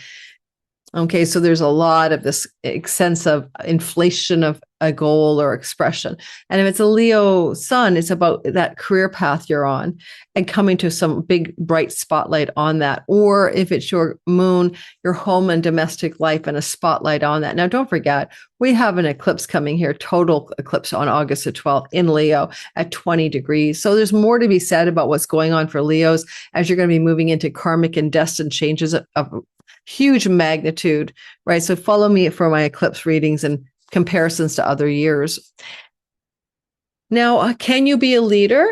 Okay, so there's a lot of this sense of inflation of a goal or expression. And if it's a Leo sun, it's about that career path you're on and coming to some big bright spotlight on that. Or if it's your moon, your home and domestic life and a spotlight on that. Now, don't forget, we have an eclipse coming here, total eclipse on August the 12th in Leo at 20 degrees. So there's more to be said about what's going on for Leos as you're going to be moving into karmic and destined changes of huge magnitude, right? So follow me for my eclipse readings and comparisons to other years. Now, can you be a leader?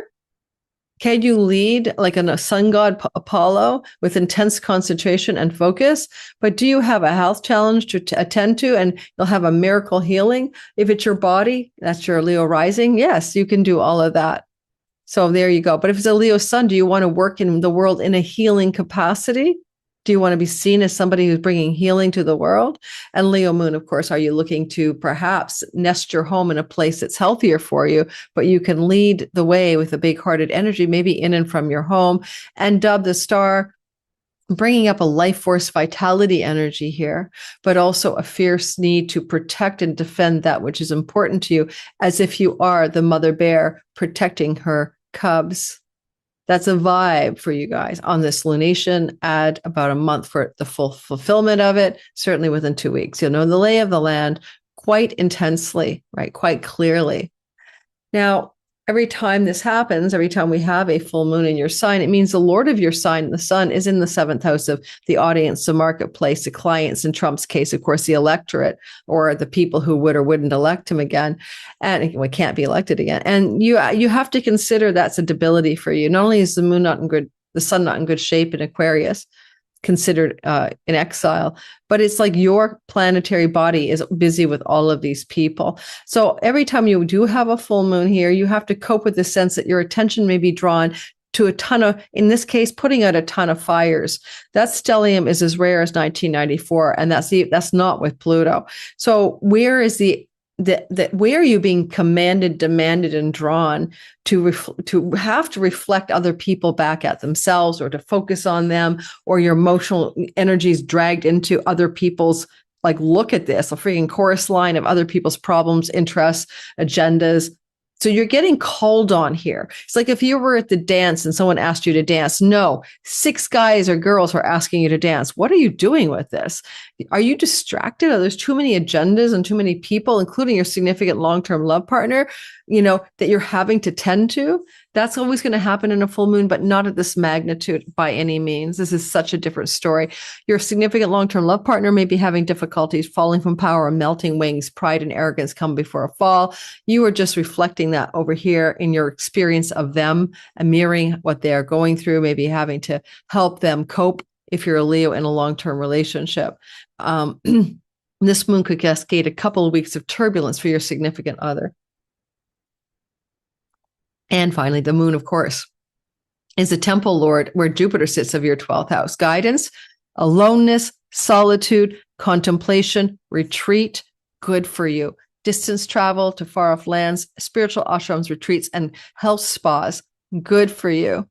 Can you lead like a sun god Apollo with intense concentration and focus? But do you have a health challenge to attend to, and you'll have a miracle healing? If it's your body, that's your Leo rising. Yes, you can do all of that. So there you go. But if it's a Leo sun, do you want to work in the world in a healing capacity? Do you want to be seen as somebody who's bringing healing to the world? And Leo moon, of course, are you looking to perhaps nest your home in a place that's healthier for you, but you can lead the way with a big-hearted energy, maybe in and from your home, and dub the star, bringing up a life force vitality energy here, but also a fierce need to protect and defend that which is important to you, as if you are the mother bear protecting her cubs. That's a vibe for you guys on this lunation. Add about a month for the full fulfillment of it, certainly within 2 weeks. You'll know the lay of the land quite intensely, right? Quite clearly. Now, every time this happens, every time we have a full moon in your sign, it means the Lord of your sign, the sun, is in the 7th house of the audience, the marketplace, the clients, in Trump's case, of course, the electorate, or the people who would or wouldn't elect him again, and we can't be elected again. And you have to consider that's a debility for you. Not only is the moon not in good, the sun not in good shape in Aquarius, considered in exile, but it's like your planetary body is busy with all of these people. So every time you do have a full moon here, you have to cope with the sense that your attention may be drawn to a ton of, in this case, putting out a ton of fires. That stellium is as rare as 1994, and that's not with Pluto. So where is where are you being commanded, demanded, and drawn to have to reflect other people back at themselves, or to focus on them, or your emotional energies dragged into other people's, like, look at this, a freaking chorus line of other people's problems, interests, agendas. So you're getting called on here. It's like if you were at the dance and someone asked you to dance. No, 6 guys or girls are asking you to dance. What are you doing with this? Are you distracted? Are there too many agendas and too many people, including your significant long-term love partner, that you're having to tend to? That's always going to happen in a full moon, but not at this magnitude by any means. This is such a different story. Your significant long-term love partner may be having difficulties, falling from power, melting wings, pride and arrogance come before a fall. You are just reflecting that over here in your experience of them and mirroring what they are going through, maybe having to help them cope if you're a Leo in a long-term relationship. This moon could cascade a couple of weeks of turbulence for your significant other. And finally, the moon, of course, is the temple lord where Jupiter sits of your 12th house. Guidance, aloneness, solitude, contemplation, retreat, good for you. Distance travel to far off lands, spiritual ashrams, retreats, and health spas, good for you.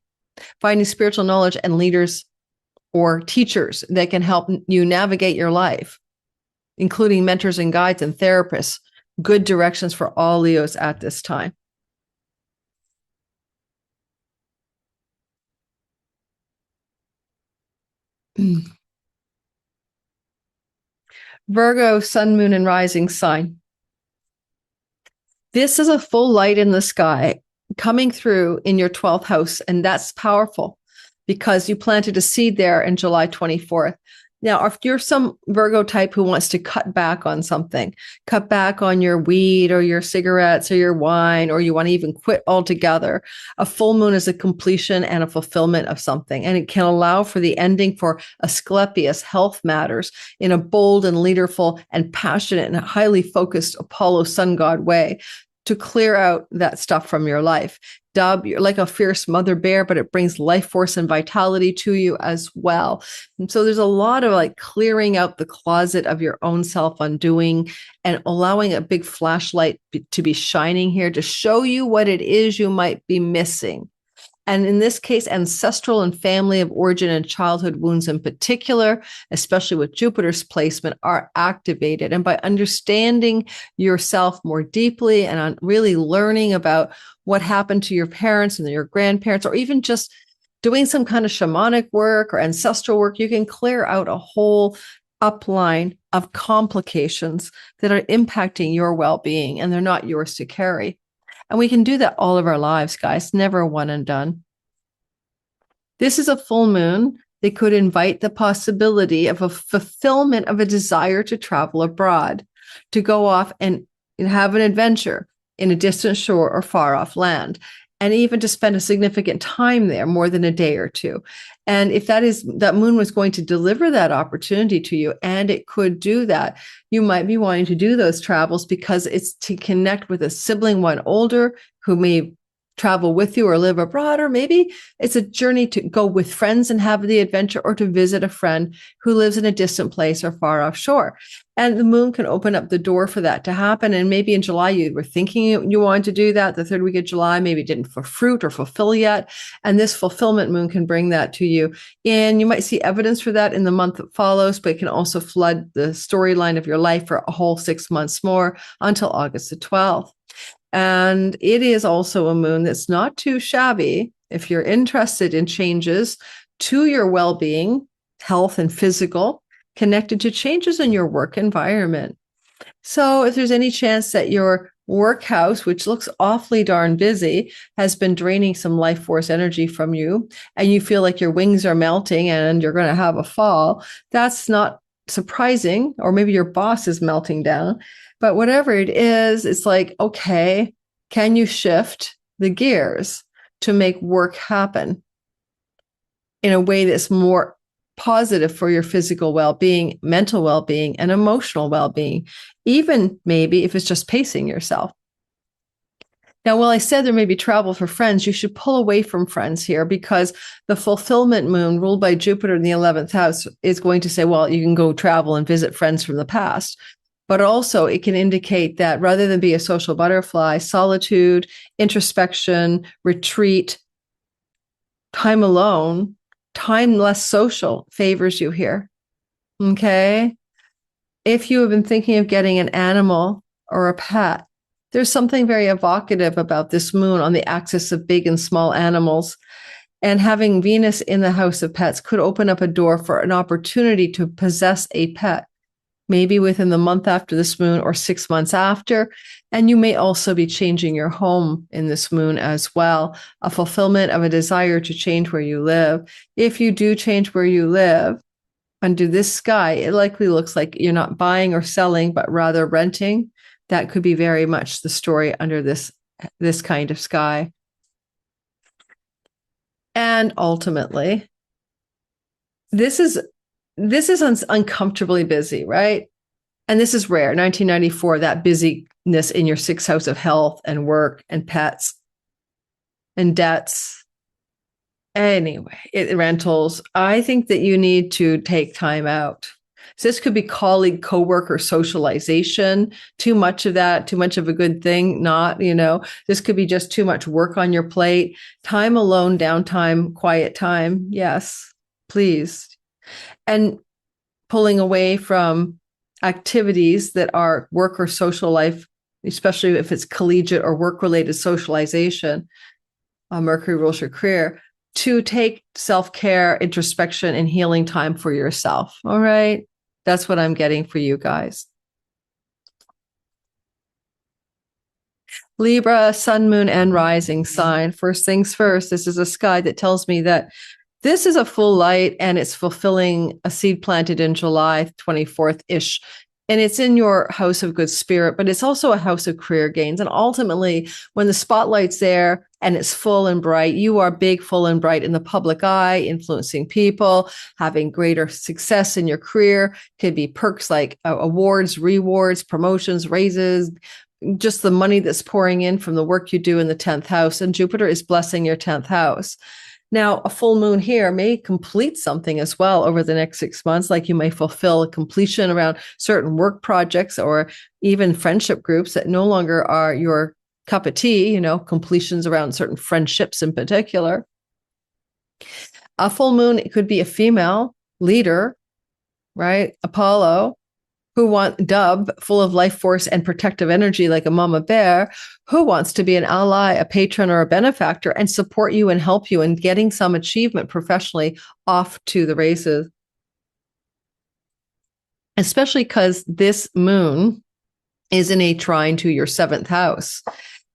Finding spiritual knowledge and leaders or teachers that can help you navigate your life, including mentors and guides and therapists, good directions for all Leos at this time. Virgo, sun, moon, and rising sign. This is a full light in the sky coming through in your 12th house. And that's powerful because you planted a seed there in July 24th. Now, if you're some Virgo type who wants to cut back on something, cut back on your weed or your cigarettes or your wine, or you want to even quit altogether, a full moon is a completion and a fulfillment of something. And it can allow for the ending for Asclepius, health matters, in a bold and leaderful and passionate and highly focused Apollo sun god way to clear out that stuff from your life. Dub, you're like a fierce mother bear, but it brings life force and vitality to you as well. And so there's a lot of like clearing out the closet of your own self undoing and allowing a big flashlight to be shining here to show you what it is you might be missing. And in this case, ancestral and family of origin and childhood wounds in particular, especially with Jupiter's placement, are activated. And by understanding yourself more deeply and on really learning about what happened to your parents and your grandparents, or even just doing some kind of shamanic work or ancestral work, you can clear out a whole upline of complications that are impacting your well-being, and they're not yours to carry. And we can do that all of our lives, guys, never one and done. This is a full moon that could invite the possibility of a fulfillment of a desire to travel abroad, to go off and have an adventure in a distant shore or far off land, and even to spend a significant time there, more than a day or two. And if that moon was going to deliver that opportunity to you, and it could do that, you might be wanting to do those travels because it's to connect with a sibling, one older, who may travel with you or live abroad, or maybe it's a journey to go with friends and have the adventure, or to visit a friend who lives in a distant place or far offshore. And the moon can open up the door for that to happen. And maybe in July, you were thinking you wanted to do that. The third week of July, maybe it didn't fruit or fulfill yet. And this fulfillment moon can bring that to you. And you might see evidence for that in the month that follows, but it can also flood the storyline of your life for a whole 6 months more until August the 12th. And it is also a moon that's not too shabby if you're interested in changes to your well-being, health and physical, connected to changes in your work environment. So if there's any chance that your work house, which looks awfully darn busy, has been draining some life force energy from you, and you feel like your wings are melting and you're going to have a fall, that's not surprising. Or maybe your boss is melting down. But whatever it is, it's like, okay, can you shift the gears to make work happen in a way that's more positive for your physical well-being, mental well-being, and emotional well-being, even maybe if it's just pacing yourself. Now, while I said there may be travel for friends, you should pull away from friends here, because the fulfillment moon ruled by Jupiter in the 11th house is going to say, well, you can go travel and visit friends from the past. But also it can indicate that rather than be a social butterfly, solitude, introspection, retreat, time alone, time less social favors you here. Okay. If you have been thinking of getting an animal or a pet, there's something very evocative about this moon on the axis of big and small animals. And having Venus in the house of pets could open up a door for an opportunity to possess a pet, maybe within the month after this moon or 6 months after. And you may also be changing your home in this moon as well, a fulfillment of a desire to change where you live. If you do change where you live under this sky, it likely looks like you're not buying or selling, but rather renting. That could be very much the story under this kind of sky. And ultimately, this is uncomfortably busy, right? And this is rare. 1994, that busyness in your 6th house of health and work and pets and debts. Anyway, rentals. I think that you need to take time out. So this could be colleague, coworker socialization. Too much of that, too much of a good thing. Not, this could be just too much work on your plate. Time alone, downtime, quiet time. Yes, please. And pulling away from activities that are work or social life, especially if it's collegiate or work-related socialization, Mercury rules your career, to take self-care, introspection, and healing time for yourself. All right? That's what I'm getting for you guys. Libra, sun, moon, and rising sign. First things first, this is a sky that tells me that this is a full light and it's fulfilling a seed planted in July 24th-ish. And it's in your house of good spirit, but it's also a house of career gains. And ultimately, when the spotlight's there and it's full and bright, you are big, full and bright in the public eye, influencing people, having greater success in your career. Could be perks like awards, rewards, promotions, raises, just the money that's pouring in from the work you do in the 10th house. And Jupiter is blessing your 10th house. Now, a full moon here may complete something as well over the next 6 months, like you may fulfill a completion around certain work projects or even friendship groups that no longer are your cup of tea, completions around certain friendships in particular. A full moon, it could be a female leader, right? Apollo, who want Dub, full of life force and protective energy like a mama bear, who wants to be an ally, a patron, or a benefactor and support you and help you in getting some achievement professionally off to the races. Especially because this moon is in a trine to your 7th house.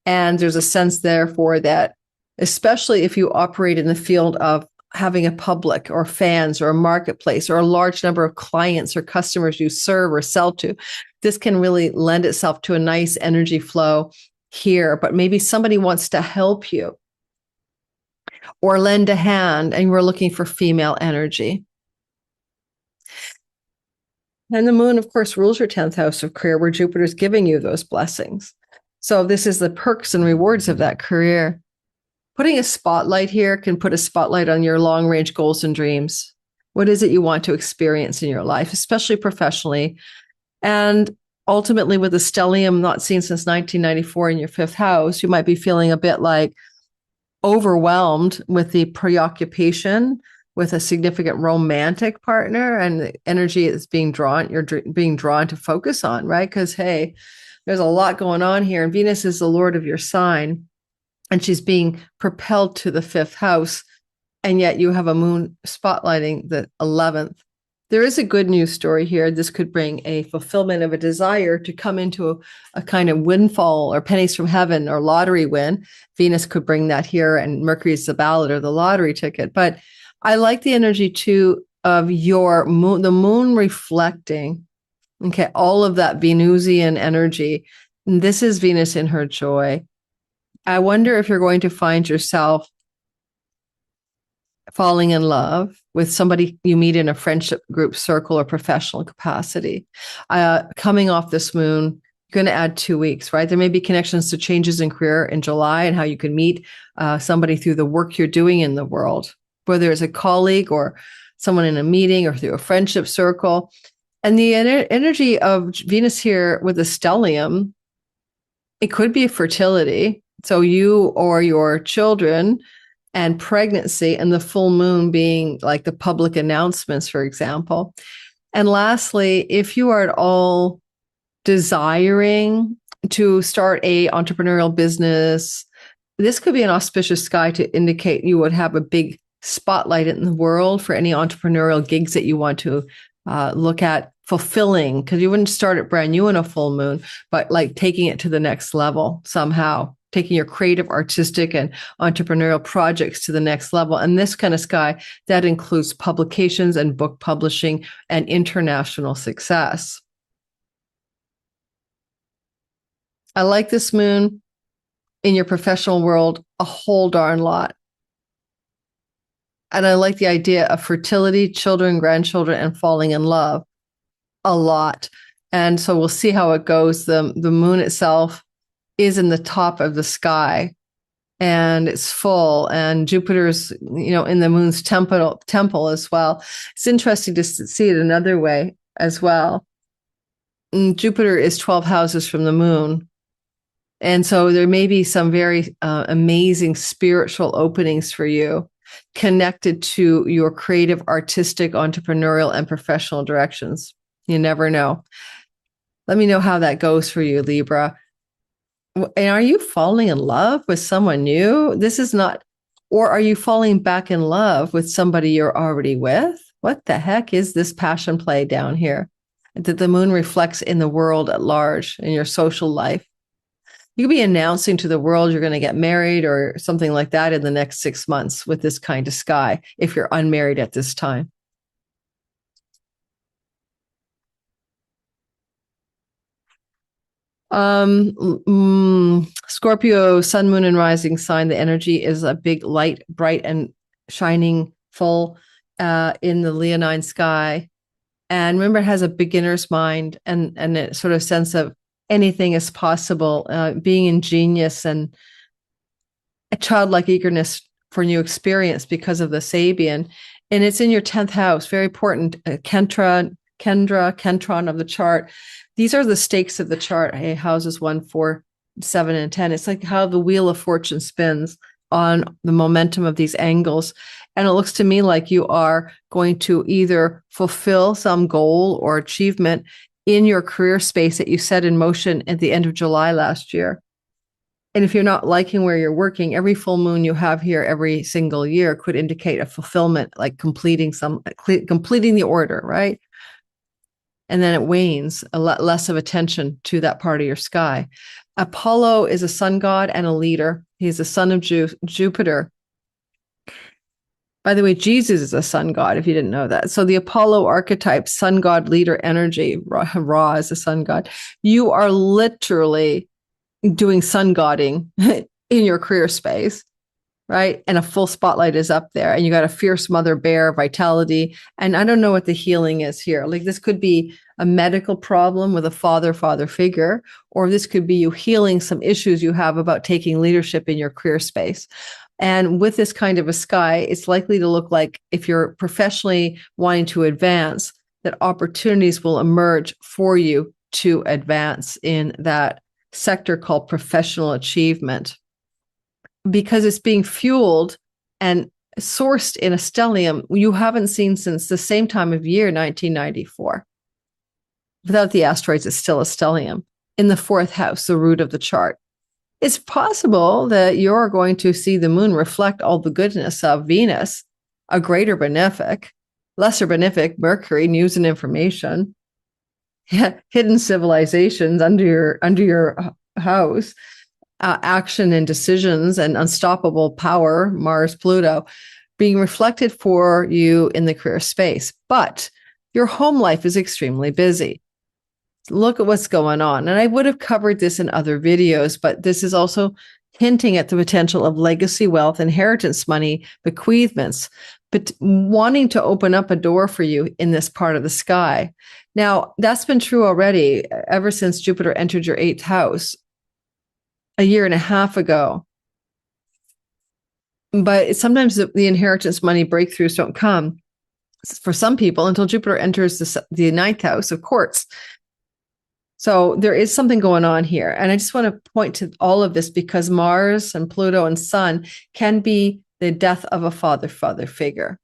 And there's a sense therefore that, especially if you operate in the field of having a public or fans or a marketplace or a large number of clients or customers you serve or sell to, this can really lend itself to a nice energy flow here. But maybe somebody wants to help you or lend a hand and we're looking for female energy. And the moon, of course, rules your 10th house of career where Jupiter is giving you those blessings. So this is the perks and rewards of that career. Putting a spotlight here can put a spotlight on your long-range goals and dreams. What is it you want to experience in your life, especially professionally? And ultimately, with the stellium not seen since 1994 in your 5th house, you might be feeling a bit like overwhelmed with the preoccupation with a significant romantic partner, and the energy is being drawn, you're being drawn to focus on, right? Because, hey, there's a lot going on here, and Venus is the lord of your sign. And she's being propelled to the 5th house, and yet you have a moon spotlighting the 11th. There is a good news story here. This could bring a fulfillment of a desire to come into a kind of windfall or pennies from heaven or lottery win. Venus could bring that here, and Mercury is the ballot or the lottery ticket. But I like the energy too of your moon, the moon reflecting, all of that Venusian energy. And this is Venus in her joy. I wonder if you're going to find yourself falling in love with somebody you meet in a friendship group circle or professional capacity. Coming off this moon, you're going to add 2 weeks, right? There may be connections to changes in career in July and how you can meet somebody through the work you're doing in the world, whether it's a colleague or someone in a meeting or through a friendship circle. And the energy of Venus here with the stellium, it could be fertility. So you or your children and pregnancy, and the full moon being like the public announcements, for example. And lastly, if you are at all desiring to start a entrepreneurial business, this could be an auspicious sky to indicate you would have a big spotlight in the world for any entrepreneurial gigs that you want to look at fulfilling, because you wouldn't start it brand new in a full moon, but like taking it to the next level somehow, taking your creative, artistic, and entrepreneurial projects to the next level. And this kind of sky, that includes publications and book publishing and international success. I like this moon in your professional world a whole darn lot. And I like the idea of fertility, children, grandchildren, and falling in love a lot. And so we'll see how it goes. The moon itself is in the top of the sky and it's full, and Jupiter's, in the moon's temple as well. It's interesting to see it another way as well. And Jupiter is 12 houses from the moon. And so there may be some very amazing spiritual openings for you connected to your creative, artistic, entrepreneurial, and professional directions. You never know. Let me know how that goes for you, Libra. And are you falling in love with someone new? This is not, or are you falling back in love with somebody you're already with? What the heck is this passion play down here that the moon reflects in the world at large, in your social life? You could be announcing to the world you're going to get married or something like that in the next 6 months with this kind of sky, if you're unmarried at this time. Scorpio, sun, moon, and rising sign. The energy is a big light, bright and shining full in the leonine sky. And remember, it has a beginner's mind and a sort of sense of anything is possible, being ingenious and a childlike eagerness for new experience because of the Sabian. And it's in your 10th house, very important. Kentron of the chart. These are the stakes of the chart. Houses 1, 4, 7, and 10. It's like how the wheel of fortune spins on the momentum of these angles. And it looks to me like you are going to either fulfill some goal or achievement in your career space that you set in motion at the end of July last year. And if you're not liking where you're working, every full moon you have here every single year could indicate a fulfillment, like completing the order, right? And then it wanes, a lot less of attention to that part of your sky. Apollo is a sun god and a leader. He's a son of Jupiter. By the way, Jesus is a sun god, if you didn't know that. So the Apollo archetype, sun god, leader, energy, Ra is a sun god. You are literally doing sun godding in your career space, right? And a full spotlight is up there, and you got a fierce mother bear, vitality. And I don't know what the healing is here. Like, this could be a medical problem with a father figure, or this could be you healing some issues you have about taking leadership in your career space. And with this kind of a sky, it's likely to look like, if you're professionally wanting to advance, that opportunities will emerge for you to advance in that sector called professional achievement, because it's being fueled and sourced in a stellium you haven't seen since the same time of year, 1994. Without the asteroids, it's still a stellium in the 4th house, the root of the chart. It's possible that you're going to see the moon reflect all the goodness of Venus, a greater benefic, lesser benefic, Mercury, news and information, hidden civilizations under your house, action and decisions and unstoppable power, Mars, Pluto, being reflected for you in the career space. But your home life is extremely busy. Look at what's going on. And I would have covered this in other videos, but this is also hinting at the potential of legacy wealth, inheritance money, bequeathments, but wanting to open up a door for you in this part of the sky. Now, that's been true already ever since Jupiter entered your 8th house a year and a half ago. But sometimes the inheritance money breakthroughs don't come for some people until Jupiter enters the 9th house of courts. So there is something going on here. And I just want to point to all of this because Mars and Pluto and Sun can be the death of a father figure.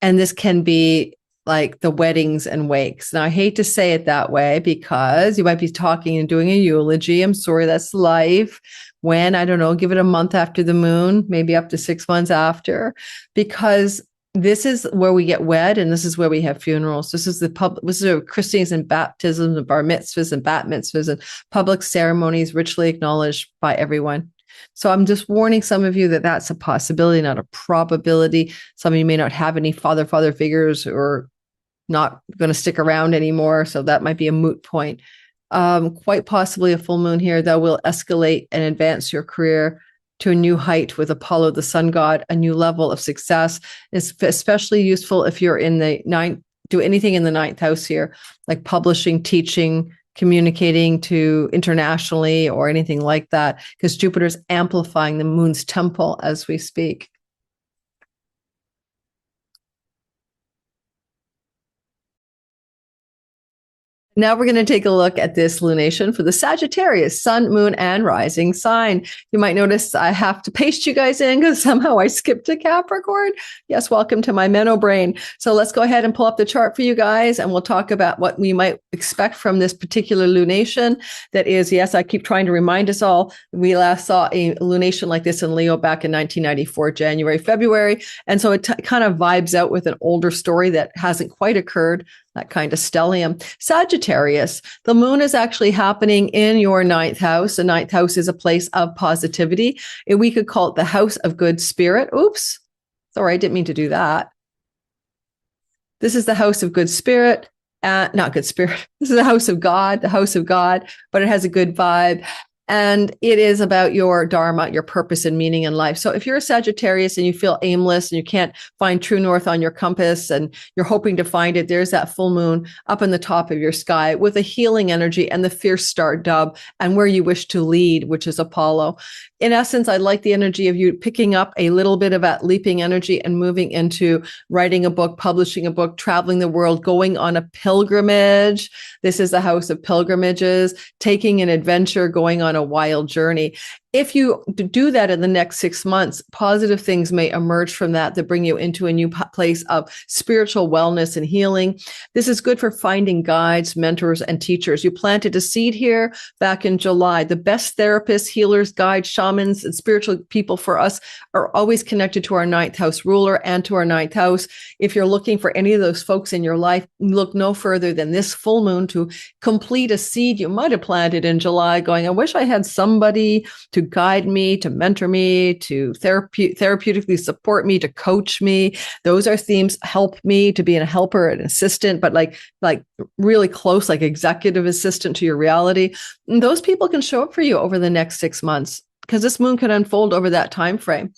And this can be like the weddings and wakes. Now, I hate to say it that way because you might be talking and doing a eulogy. I'm sorry, that's life. When, I don't know, give it a month after the moon, maybe up to 6 months after, because this is where we get wed, and this is where we have funerals. This is christenings and baptisms and bar mitzvahs and bat mitzvahs and public ceremonies richly acknowledged by everyone. So I'm just warning some of you that that's a possibility, not a probability. Some of you may not have any father figures or not going to stick around anymore. So that might be a moot point. Quite possibly a full moon here that will escalate and advance your career to a new height with Apollo, the sun god, a new level of success. It's especially useful if you're in the 9th, do anything in the 9th house here, like publishing, teaching, communicating to internationally or anything like that, because Jupiter's amplifying the moon's temple as we speak. Now we're going to take a look at this lunation for the Sagittarius, sun, moon, and rising sign. You might notice I have to paste you guys in because somehow I skipped to Capricorn. Yes, welcome to my Menno brain. So let's go ahead and pull up the chart for you guys, and we'll talk about what we might expect from this particular lunation. That is, yes, I keep trying to remind us all, we last saw a lunation like this in Leo back in 1994, January, February. And so it kind of vibes out with an older story that hasn't quite occurred. that kind of stellium. Sagittarius, the moon is actually happening in your ninth house. The ninth house is a place of positivity. And we could call it the house of good spirit. Oops. Sorry, I didn't mean to do that. This is the house of good spirit. Not good spirit. This is the house of God, but it has a good vibe. And it is about your dharma, your purpose and meaning in life. So if you're a Sagittarius and you feel aimless and you can't find true north on your compass and you're hoping to find it, there's that full moon up in the top of your sky with a healing energy and the fierce star dove and where you wish to lead, which is Apollo. In essence, I like the energy of you picking up a little bit of that leaping energy and moving into writing a book, publishing a book, traveling the world, going on a pilgrimage. This is the house of pilgrimages, taking an adventure, going on a wild journey. If you do that in the next 6 months, positive things may emerge from that bring you into a new place of spiritual wellness and healing. This is good for finding guides, mentors, and teachers. You planted a seed here back in July. The best therapists, healers, guides, shamans, and spiritual people for us are always connected to our ninth house ruler and to our ninth house. If you're looking for any of those folks in your life, look no further than this full moon to complete a seed you might have planted in July, going, I wish I had somebody to guide me, to mentor me, to therapeutically support me, to coach me. Those are themes. Help me to be a helper, an assistant, but like really close, like executive assistant to your reality. And those people can show up for you over the next 6 months because this moon can unfold over that time frame.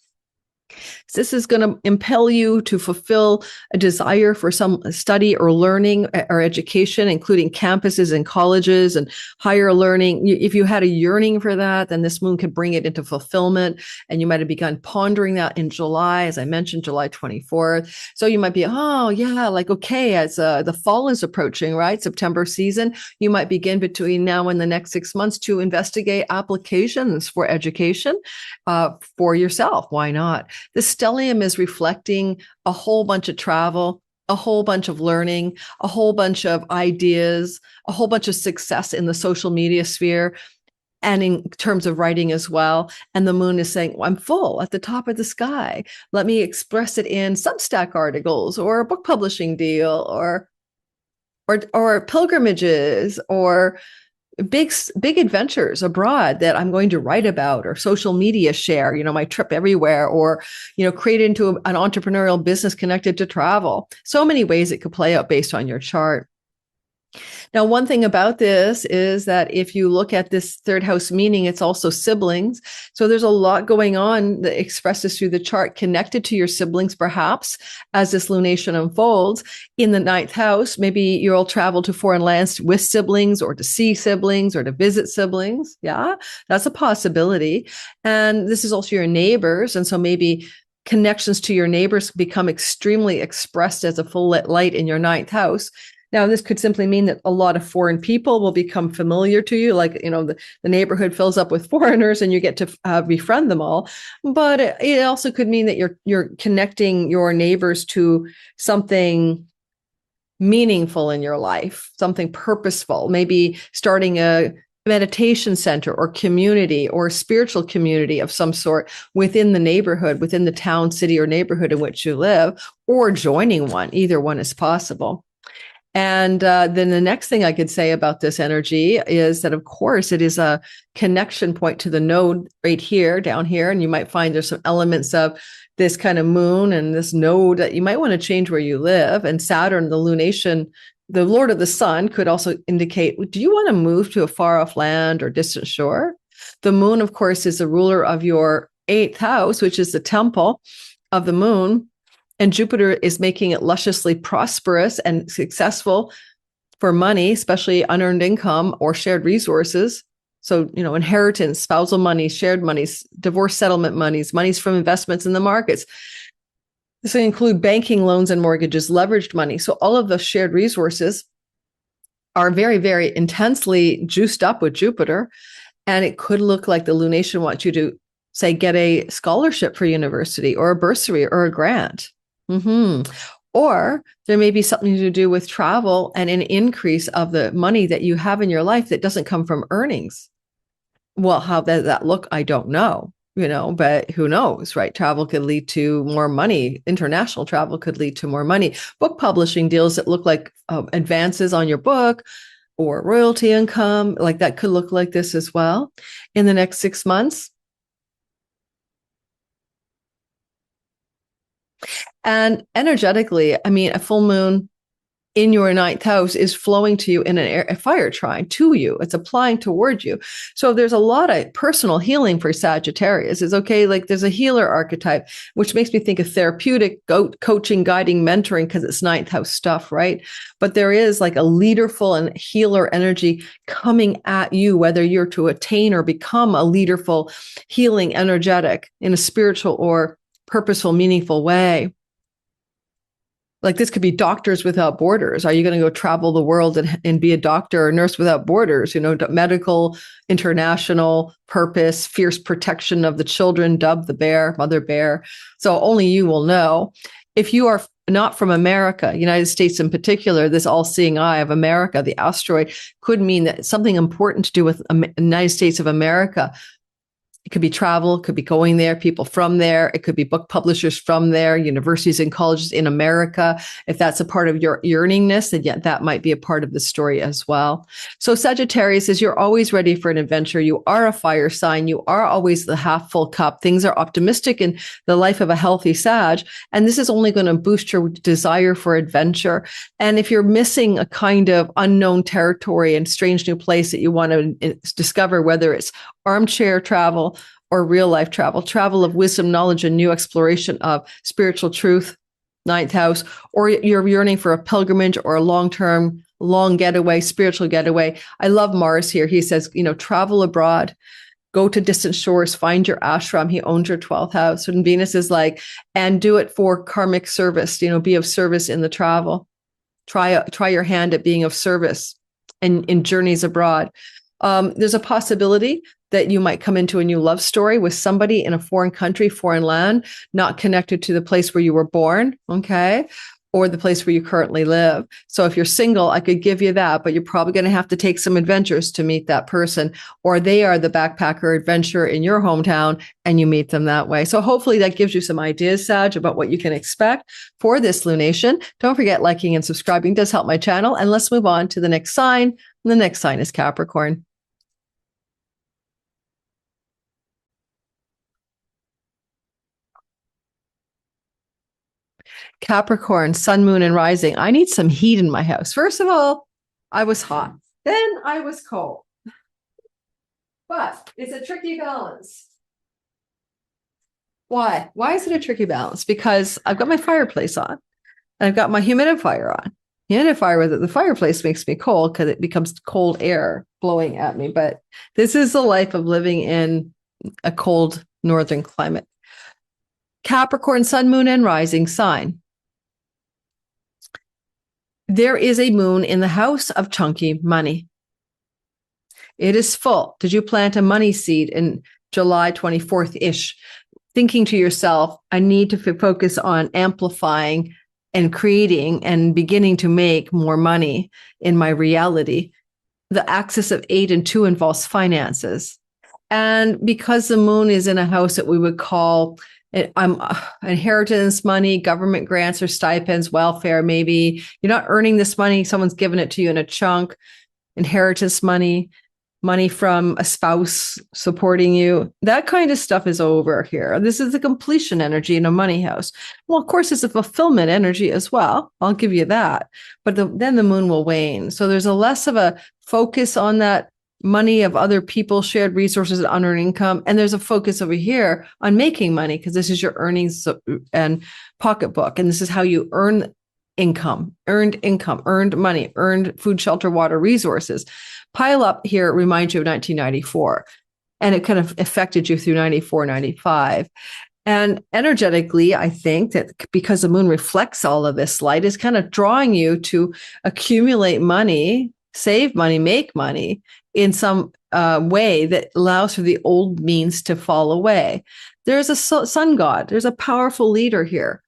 This is going to impel you to fulfill a desire for some study or learning or education, including campuses and colleges and higher learning. If you had a yearning for that, then this moon could bring it into fulfillment. And you might have begun pondering that in July, as I mentioned, July 24th. So you might be, oh, yeah, like, okay, as the fall is approaching, right? September season, you might begin between now and the next 6 months to investigate applications for education for yourself. Why not? The stellium is reflecting a whole bunch of travel, a whole bunch of learning, a whole bunch of ideas, a whole bunch of success in the social media sphere and in terms of writing as well. And the moon is saying, well, I'm full at the top of the sky. Let me express it in Substack articles or a book publishing deal or pilgrimages or big adventures abroad that I'm going to write about or social media share, my trip everywhere or, create into an entrepreneurial business connected to travel. So many ways it could play out based on your chart. Now, one thing about this is that if you look at this third house meaning, it's also siblings. So there's a lot going on that expresses through the chart connected to your siblings, perhaps, as this lunation unfolds. In the ninth house, maybe you'll travel to foreign lands with siblings or to see siblings or to visit siblings. Yeah, that's a possibility. And this is also your neighbors. And so maybe connections to your neighbors become extremely expressed as a full lit light in your ninth house. Now, this could simply mean that a lot of foreign people will become familiar to you, like, the neighborhood fills up with foreigners and you get to befriend them all. But it also could mean that you're connecting your neighbors to something meaningful in your life, something purposeful, maybe starting a meditation center or community or spiritual community of some sort within the neighborhood, within the town, city, or neighborhood in which you live, or joining one. Either one is possible. And then the next thing I could say about this energy is that, of course, it is a connection point to the node right here, down here. And you might find there's some elements of this kind of moon and this node that you might want to change where you live. And Saturn, the lunation, the Lord of the Sun, could also indicate, do you want to move to a far off land or distant shore? The moon, of course, is the ruler of your eighth house, which is the temple of the moon. And Jupiter is making it lusciously prosperous and successful for money, especially unearned income or shared resources. So, inheritance, spousal money, shared monies, divorce settlement monies, monies from investments in the markets. This will include banking loans and mortgages, leveraged money. So all of the shared resources are very, very intensely juiced up with Jupiter. And it could look like the lunation wants you to, say, get a scholarship for university or a bursary or a grant. Or there may be something to do with travel and an increase of the money that you have in your life that doesn't come from earnings. Well, how does that look? I don't know. but who knows, right? Travel could lead to more money. International travel could lead to more money. Book publishing deals that look like advances on your book or royalty income, like that could look like this as well in the next 6 months. And energetically, I mean, a full moon in your ninth house is flowing to you in a fire trine to you. It's applying toward you. So there's a lot of personal healing for Sagittarius. It's okay. Like there's a healer archetype, which makes me think of therapeutic coaching, guiding, mentoring, because it's ninth house stuff, right? But there is like a leaderful and healer energy coming at you, whether you're to attain or become a leaderful, healing, energetic in a spiritual or purposeful, meaningful way. Like this could be Doctors Without Borders. Are you going to go travel the world and be a doctor or nurse without borders? Medical, international, purpose, fierce protection of the children, Dub the bear, Mother Bear. So only you will know. If you are not from America, United States in particular, this all-seeing eye of America, the asteroid, could mean that something important to do with the United States of America. It could be travel, it could be going there, people from there. It could be book publishers from there, universities and colleges in America. If that's a part of your yearningness, then yet that might be a part of the story as well. So Sagittarius is you're always ready for an adventure. You are a fire sign. You are always the half full cup. Things are optimistic in the life of a healthy Sag. And this is only going to boost your desire for adventure. And if you're missing a kind of unknown territory and strange new place that you want to discover, whether it's armchair travel or real life travel of wisdom, knowledge, and new exploration of spiritual truth, ninth house, or you're yearning for a pilgrimage or a long-term, long getaway, spiritual getaway. I love Mars here. He says, travel abroad, go to distant shores, find your ashram. He owns your 12th house. And Venus is like, and do it for karmic service, be of service in the travel. Try your hand at being of service and in journeys abroad. There's a possibility that you might come into a new love story with somebody in a foreign country, foreign land, not connected to the place where you were born, okay, or the place where you currently live. So if you're single, I could give you that, but you're probably going to have to take some adventures to meet that person, or they are the backpacker adventurer in your hometown and you meet them that way. So hopefully that gives you some ideas, Sag, about what you can expect for this lunation. Don't forget liking and subscribing. It does help my channel. And let's move on to the next sign. The next sign is Capricorn. Capricorn, sun, moon, and rising. I need some heat in my house. First of all, I was hot. Then I was cold. But it's a tricky balance. Why? Why is it a tricky balance? Because I've got my fireplace on and I've got my humidifier on. Humidifier with it, the fireplace makes me cold because it becomes cold air blowing at me. But this is the life of living in a cold northern climate. Capricorn, sun, moon, and rising sign. There is a moon in the house of chunky money. It is full. Did you plant a money seed in July 24th-ish, thinking to yourself, I need to focus on amplifying and creating and beginning to make more money in my reality? The axis of 8 and 2 involves finances. And because the moon is in a house that we would call inheritance money, government grants or stipends, welfare, maybe you're not earning this money, someone's given it to you in a chunk, inheritance money, money from a spouse supporting you, that kind of stuff is over here. This is the completion energy in a money house. Well, of course, it's a fulfillment energy as well. I'll give you that. But then the moon will wane. So there's a less of a focus on that money of other people, shared resources, and unearned income. And there's a focus over here on making money because this is your earnings and pocketbook. And this is how you earn income, earned money, earned food, shelter, water, resources. Pile up here reminds you of 1994. And it kind of affected you through 94, 95. And energetically, I think that because the moon reflects all of this light, is kind of drawing you to accumulate money, save money, make money in some way that allows for the old means to fall away. There's a sun god. There's a powerful leader here.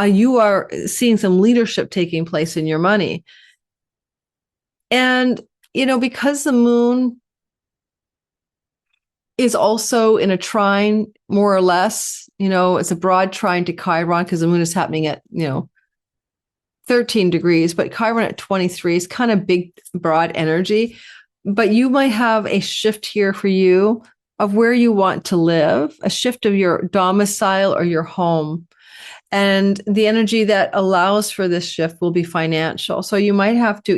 You are seeing some leadership taking place in your money. And, because the moon is also in a trine, more or less. It's a broad trine to Chiron because the moon is happening at, 13 degrees, but Chiron at 23 is kind of big, broad energy. But you might have a shift here for you of where you want to live, a shift of your domicile or your home. And the energy that allows for this shift will be financial. So you might have to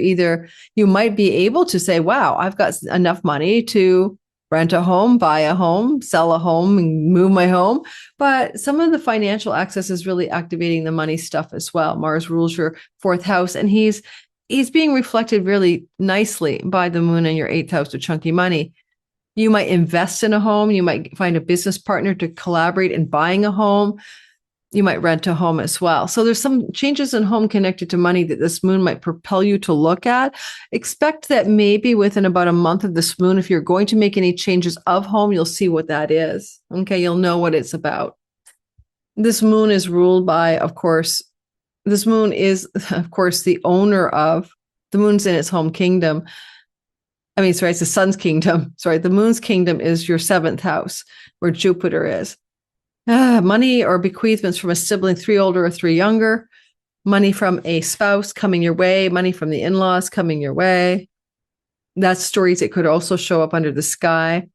you might be able to say, wow, I've got enough money to rent a home, buy a home, sell a home, and move my home. But some of the financial access is really activating the money stuff as well. Mars rules your fourth house, and he's being reflected really nicely by the moon in your eighth house with chunky money. You might invest in a home. You might find a business partner to collaborate in buying a home. You might rent a home as well. So there's some changes in home connected to money that this moon might propel you to look at. Expect that maybe within about a month of this moon, if you're going to make any changes of home, you'll see what that is. Okay, you'll know what it's about. This moon is ruled by, of course, this moon is, of course, the owner of, the moon's in its home kingdom. It's the sun's kingdom. The moon's kingdom is your seventh house, where Jupiter is. Money or bequeathments from a sibling, 3 older or 3 younger, money from a spouse coming your way, money from the in-laws coming your way. That's stories that could also show up under the sky.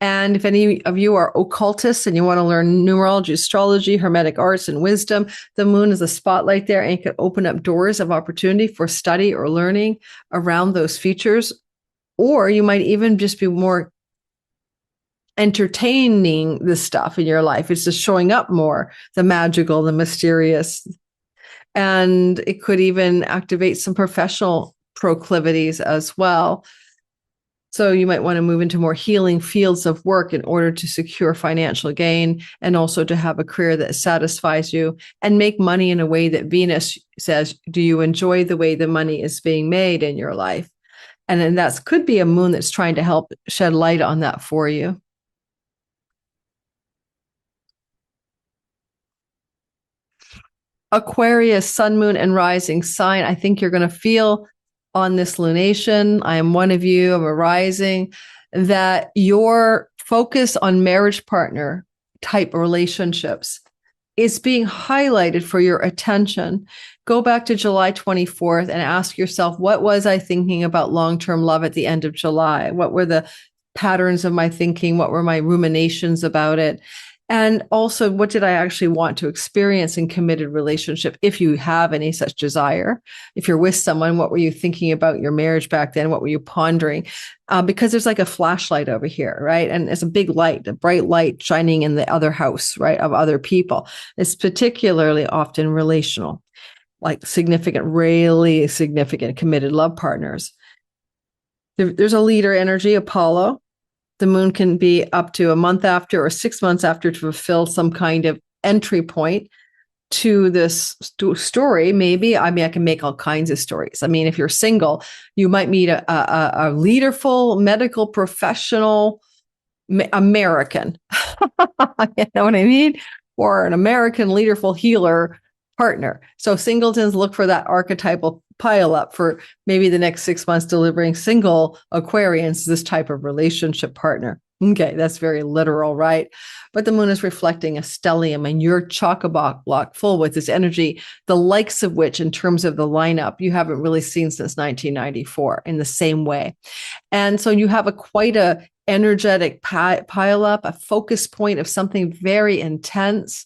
And if any of you are occultists and you want to learn numerology, astrology, hermetic arts, and wisdom, the moon is a spotlight there, and it could open up doors of opportunity for study or learning around those features. Or you might even just be more entertaining this stuff in your life. It's just showing up more, the magical, the mysterious. And it could even activate some professional proclivities as well. So you might want to move into more healing fields of work in order to secure financial gain, and also to have a career that satisfies you and make money in a way that Venus says, do you enjoy the way the money is being made in your life? And then that could be a moon that's trying to help shed light on that for you. Aquarius, sun, moon, and rising sign. I think you're going to feel on this lunation, I am one of you, I'm a rising, that your focus on marriage partner type relationships is being highlighted for your attention. Go back to July 24th and ask yourself, what was I thinking about long-term love at the end of July? What were the patterns of my thinking? What were my ruminations about it? And also, what did I actually want to experience in committed relationship? If you have any such desire, if you're with someone, what were you thinking about your marriage back then? What were you pondering? Because there's like a flashlight over here, right? And it's a big light, a bright light shining in the other house, right? Of other people. It's particularly often relational, like really significant committed love partners. There's a leader energy, Apollo. The moon can be up to a month after or 6 months after to fulfill some kind of entry point to this story. Maybe, I can make all kinds of stories. If you're single, you might meet a leaderful medical professional American, you know what I mean? Or an American leaderful healer partner. So singletons, look for that archetypal pile up for maybe the next 6 months, delivering single Aquarians this type of relationship partner. Okay, that's very literal, right? But the moon is reflecting a stellium, and you're chock-a-block full with this energy, the likes of which, in terms of the lineup, you haven't really seen since 1994 in the same way. And so you have quite a energetic pile up, a focus point of something very intense.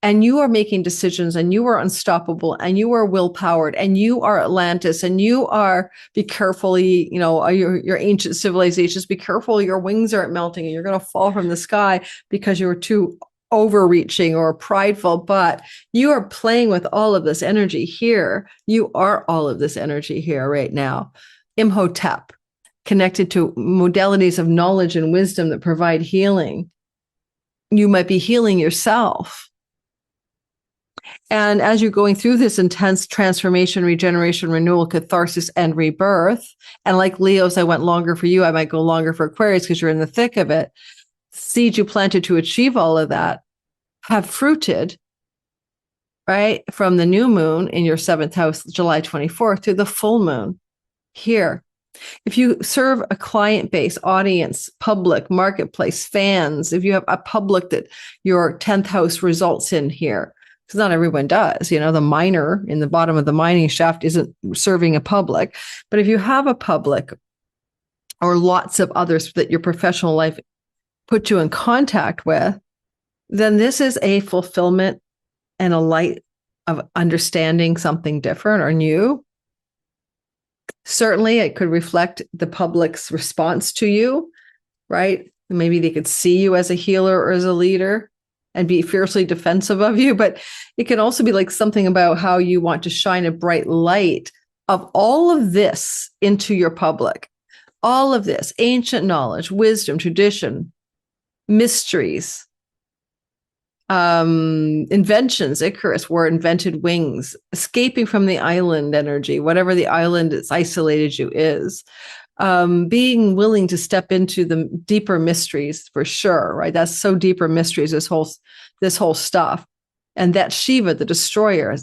And you are making decisions, and you are unstoppable, and you are will-powered, and you are Atlantis, and you are, be careful, your ancient civilizations, be careful, your wings aren't melting and you're going to fall from the sky because you were too overreaching or prideful. But you are playing with all of this energy here. You are all of this energy here right now. Imhotep, connected to modalities of knowledge and wisdom that provide healing. You might be healing yourself. And as you're going through this intense transformation, regeneration, renewal, catharsis, and rebirth, and like Leo's, I went longer for you, I might go longer for Aquarius because you're in the thick of it. Seeds you planted to achieve all of that have fruited, right? From the new moon in your seventh house, July 24th, to the full moon here. If you serve a client base, audience, public, marketplace, fans, if you have a public that your 10th house results in here, because not everyone does, the miner in the bottom of the mining shaft isn't serving a public. But if you have a public or lots of others that your professional life put you in contact with, then this is a fulfillment and a light of understanding something different or new. Certainly, it could reflect the public's response to you, right? Maybe they could see you as a healer or as a leader and be fiercely defensive of you, but it can also be like something about how you want to shine a bright light of all of this into your public. All of this, ancient knowledge, wisdom, tradition, mysteries, inventions. Icarus wore invented wings, escaping from the island energy, whatever the island that's isolated you is, being willing to step into the deeper mysteries for sure, right? That's so deeper mysteries, this whole stuff. And that Shiva, the destroyer,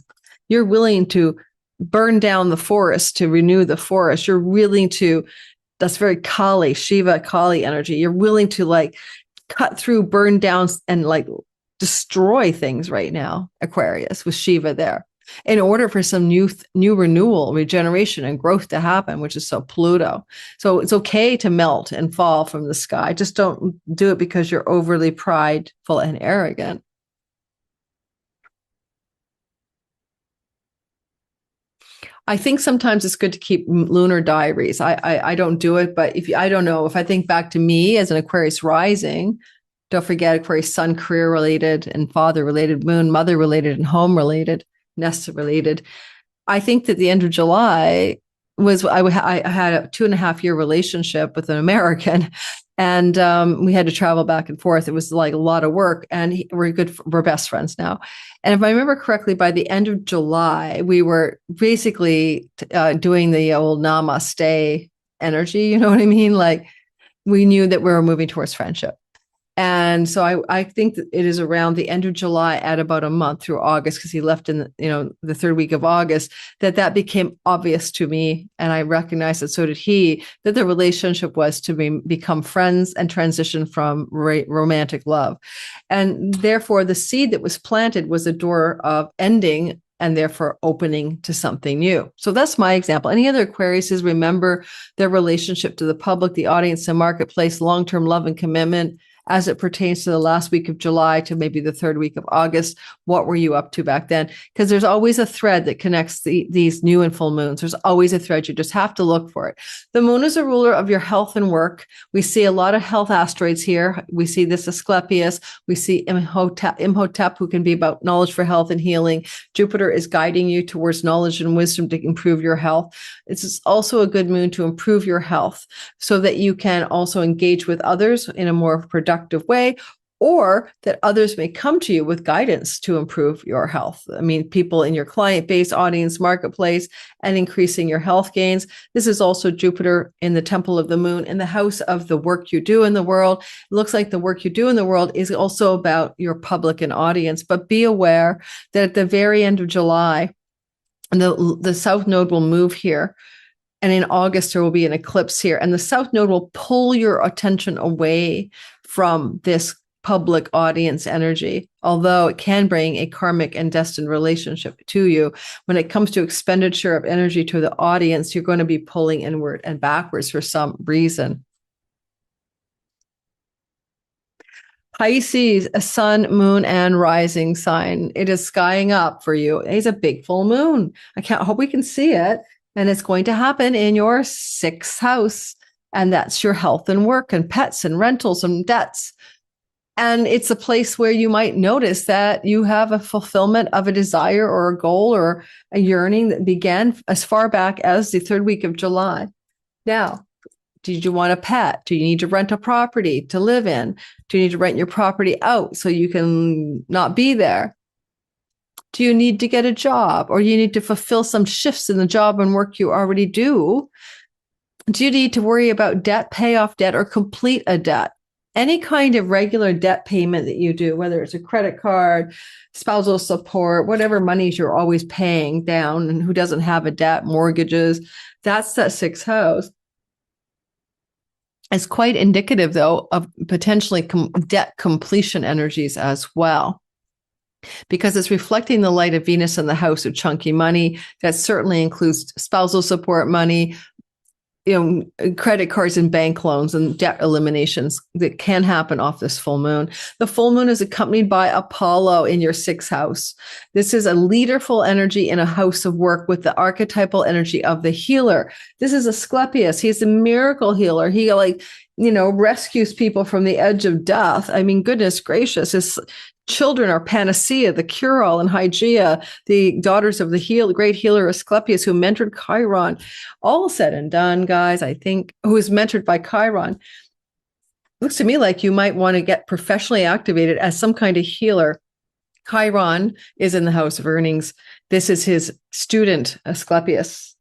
you're willing to burn down the forest to renew the forest. You're willing to, that's very Kali, Shiva, Kali energy. You're willing to cut through, burn down, and destroy things right now, Aquarius, with Shiva there, in order for some new renewal, regeneration, and growth to happen, which is so Pluto. So it's okay to melt and fall from the sky. Just don't do it because you're overly prideful and arrogant. I think sometimes it's good to keep lunar diaries. I don't do it, but I don't know, if I think back to me as an Aquarius rising, don't forget Aquarius sun, career related and father related, moon, mother related and home related, nest related. I think that the end of July was, I had a 2.5-year relationship with an American, and we had to travel back and forth. It was a lot of work, and we're best friends now. And if I remember correctly, by the end of July, we were basically doing the old namaste energy. You know what I mean? We knew that we were moving towards friendship. And so I think that it is around the end of July at about a month through August, because he left in the third week of August, that became obvious to me. And I recognized that, so did he, that the relationship was to become friends and transition from romantic love. And therefore, the seed that was planted was a door of ending and therefore opening to something new. So that's my example. Any other Aquariuses remember their relationship to the public, the audience, and marketplace, long-term love and commitment, as it pertains to the last week of July to maybe the third week of August? What were you up to back then? Because there's always a thread that connects these new and full moons. There's always a thread. You just have to look for it. The moon is a ruler of your health and work. We see a lot of health asteroids here. We see this Asclepius. We see Imhotep, who can be about knowledge for health and healing. Jupiter is guiding you towards knowledge and wisdom to improve your health. It's also a good moon to improve your health so that you can also engage with others in a more productive way, or that others may come to you with guidance to improve your health. I mean, people in your client base, audience, marketplace, and increasing your health gains. This is also Jupiter in the temple of the moon, in the house of the work you do in the world. It looks like the work you do in the world is also about your public and audience, but be aware that at the very end of July, the South Node will move here. And in August, there will be an eclipse here, and the South Node will pull your attention away from this public audience energy, although it can bring a karmic and destined relationship to you. When it comes to expenditure of energy to the audience, you're going to be pulling inward and backwards for some reason. Pisces, a sun, moon, and rising sign. It is skying up for you. It's a big full moon. Hope we can see it. And it's going to happen in your 6th house. And that's your health and work and pets and rentals and debts. And it's a place where you might notice that you have a fulfillment of a desire or a goal or a yearning that began as far back as the third week of July. Now, did you want a pet? Do you need to rent a property to live in? Do you need to rent your property out so you can not be there? Do you need to get a job, or you need to fulfill some shifts in the job and work you already do? Do you need to worry about debt, pay off debt, or complete a debt? Any kind of regular debt payment that you do, whether it's a credit card, spousal support, whatever monies you're always paying down, and who doesn't have a debt, mortgages, that's that 6th house. It's quite indicative, though, of potentially debt completion energies as well, because it's reflecting the light of Venus in the house of chunky money. That certainly includes spousal support money, credit cards and bank loans and debt eliminations that can happen off this full moon. The full moon is accompanied by Apollo in your sixth house. This is a leaderful energy in a house of work with the archetypal energy of the healer. This is Asclepius. He's a miracle healer. He rescues people from the edge of death. I mean, goodness gracious, his children are Panacea, the cure-all, and Hygeia, the daughters of the great healer Asclepius, who mentored Chiron. All said and done, guys, I think, who is mentored by Chiron. Looks to me like you might want to get professionally activated as some kind of healer. Chiron is in the house of earnings. This is his student, Asclepius.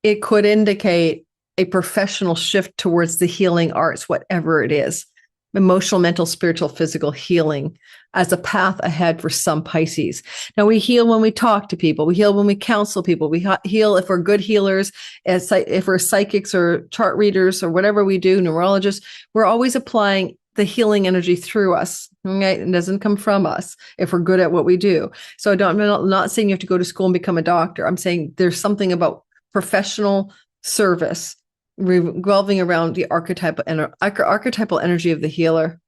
It could indicate a professional shift towards the healing arts, whatever it is. Emotional, mental, spiritual, physical healing as a path ahead for some Pisces. Now, we heal when we talk to people. We heal when we counsel people. We heal if we're good healers, if we're psychics or chart readers or whatever we do, neurologists. We're always applying the healing energy through us. Okay? It doesn't come from us if we're good at what we do. So I'm not saying you have to go to school and become a doctor. I'm saying there's something about professional service revolving around the archetypal energy of the healer.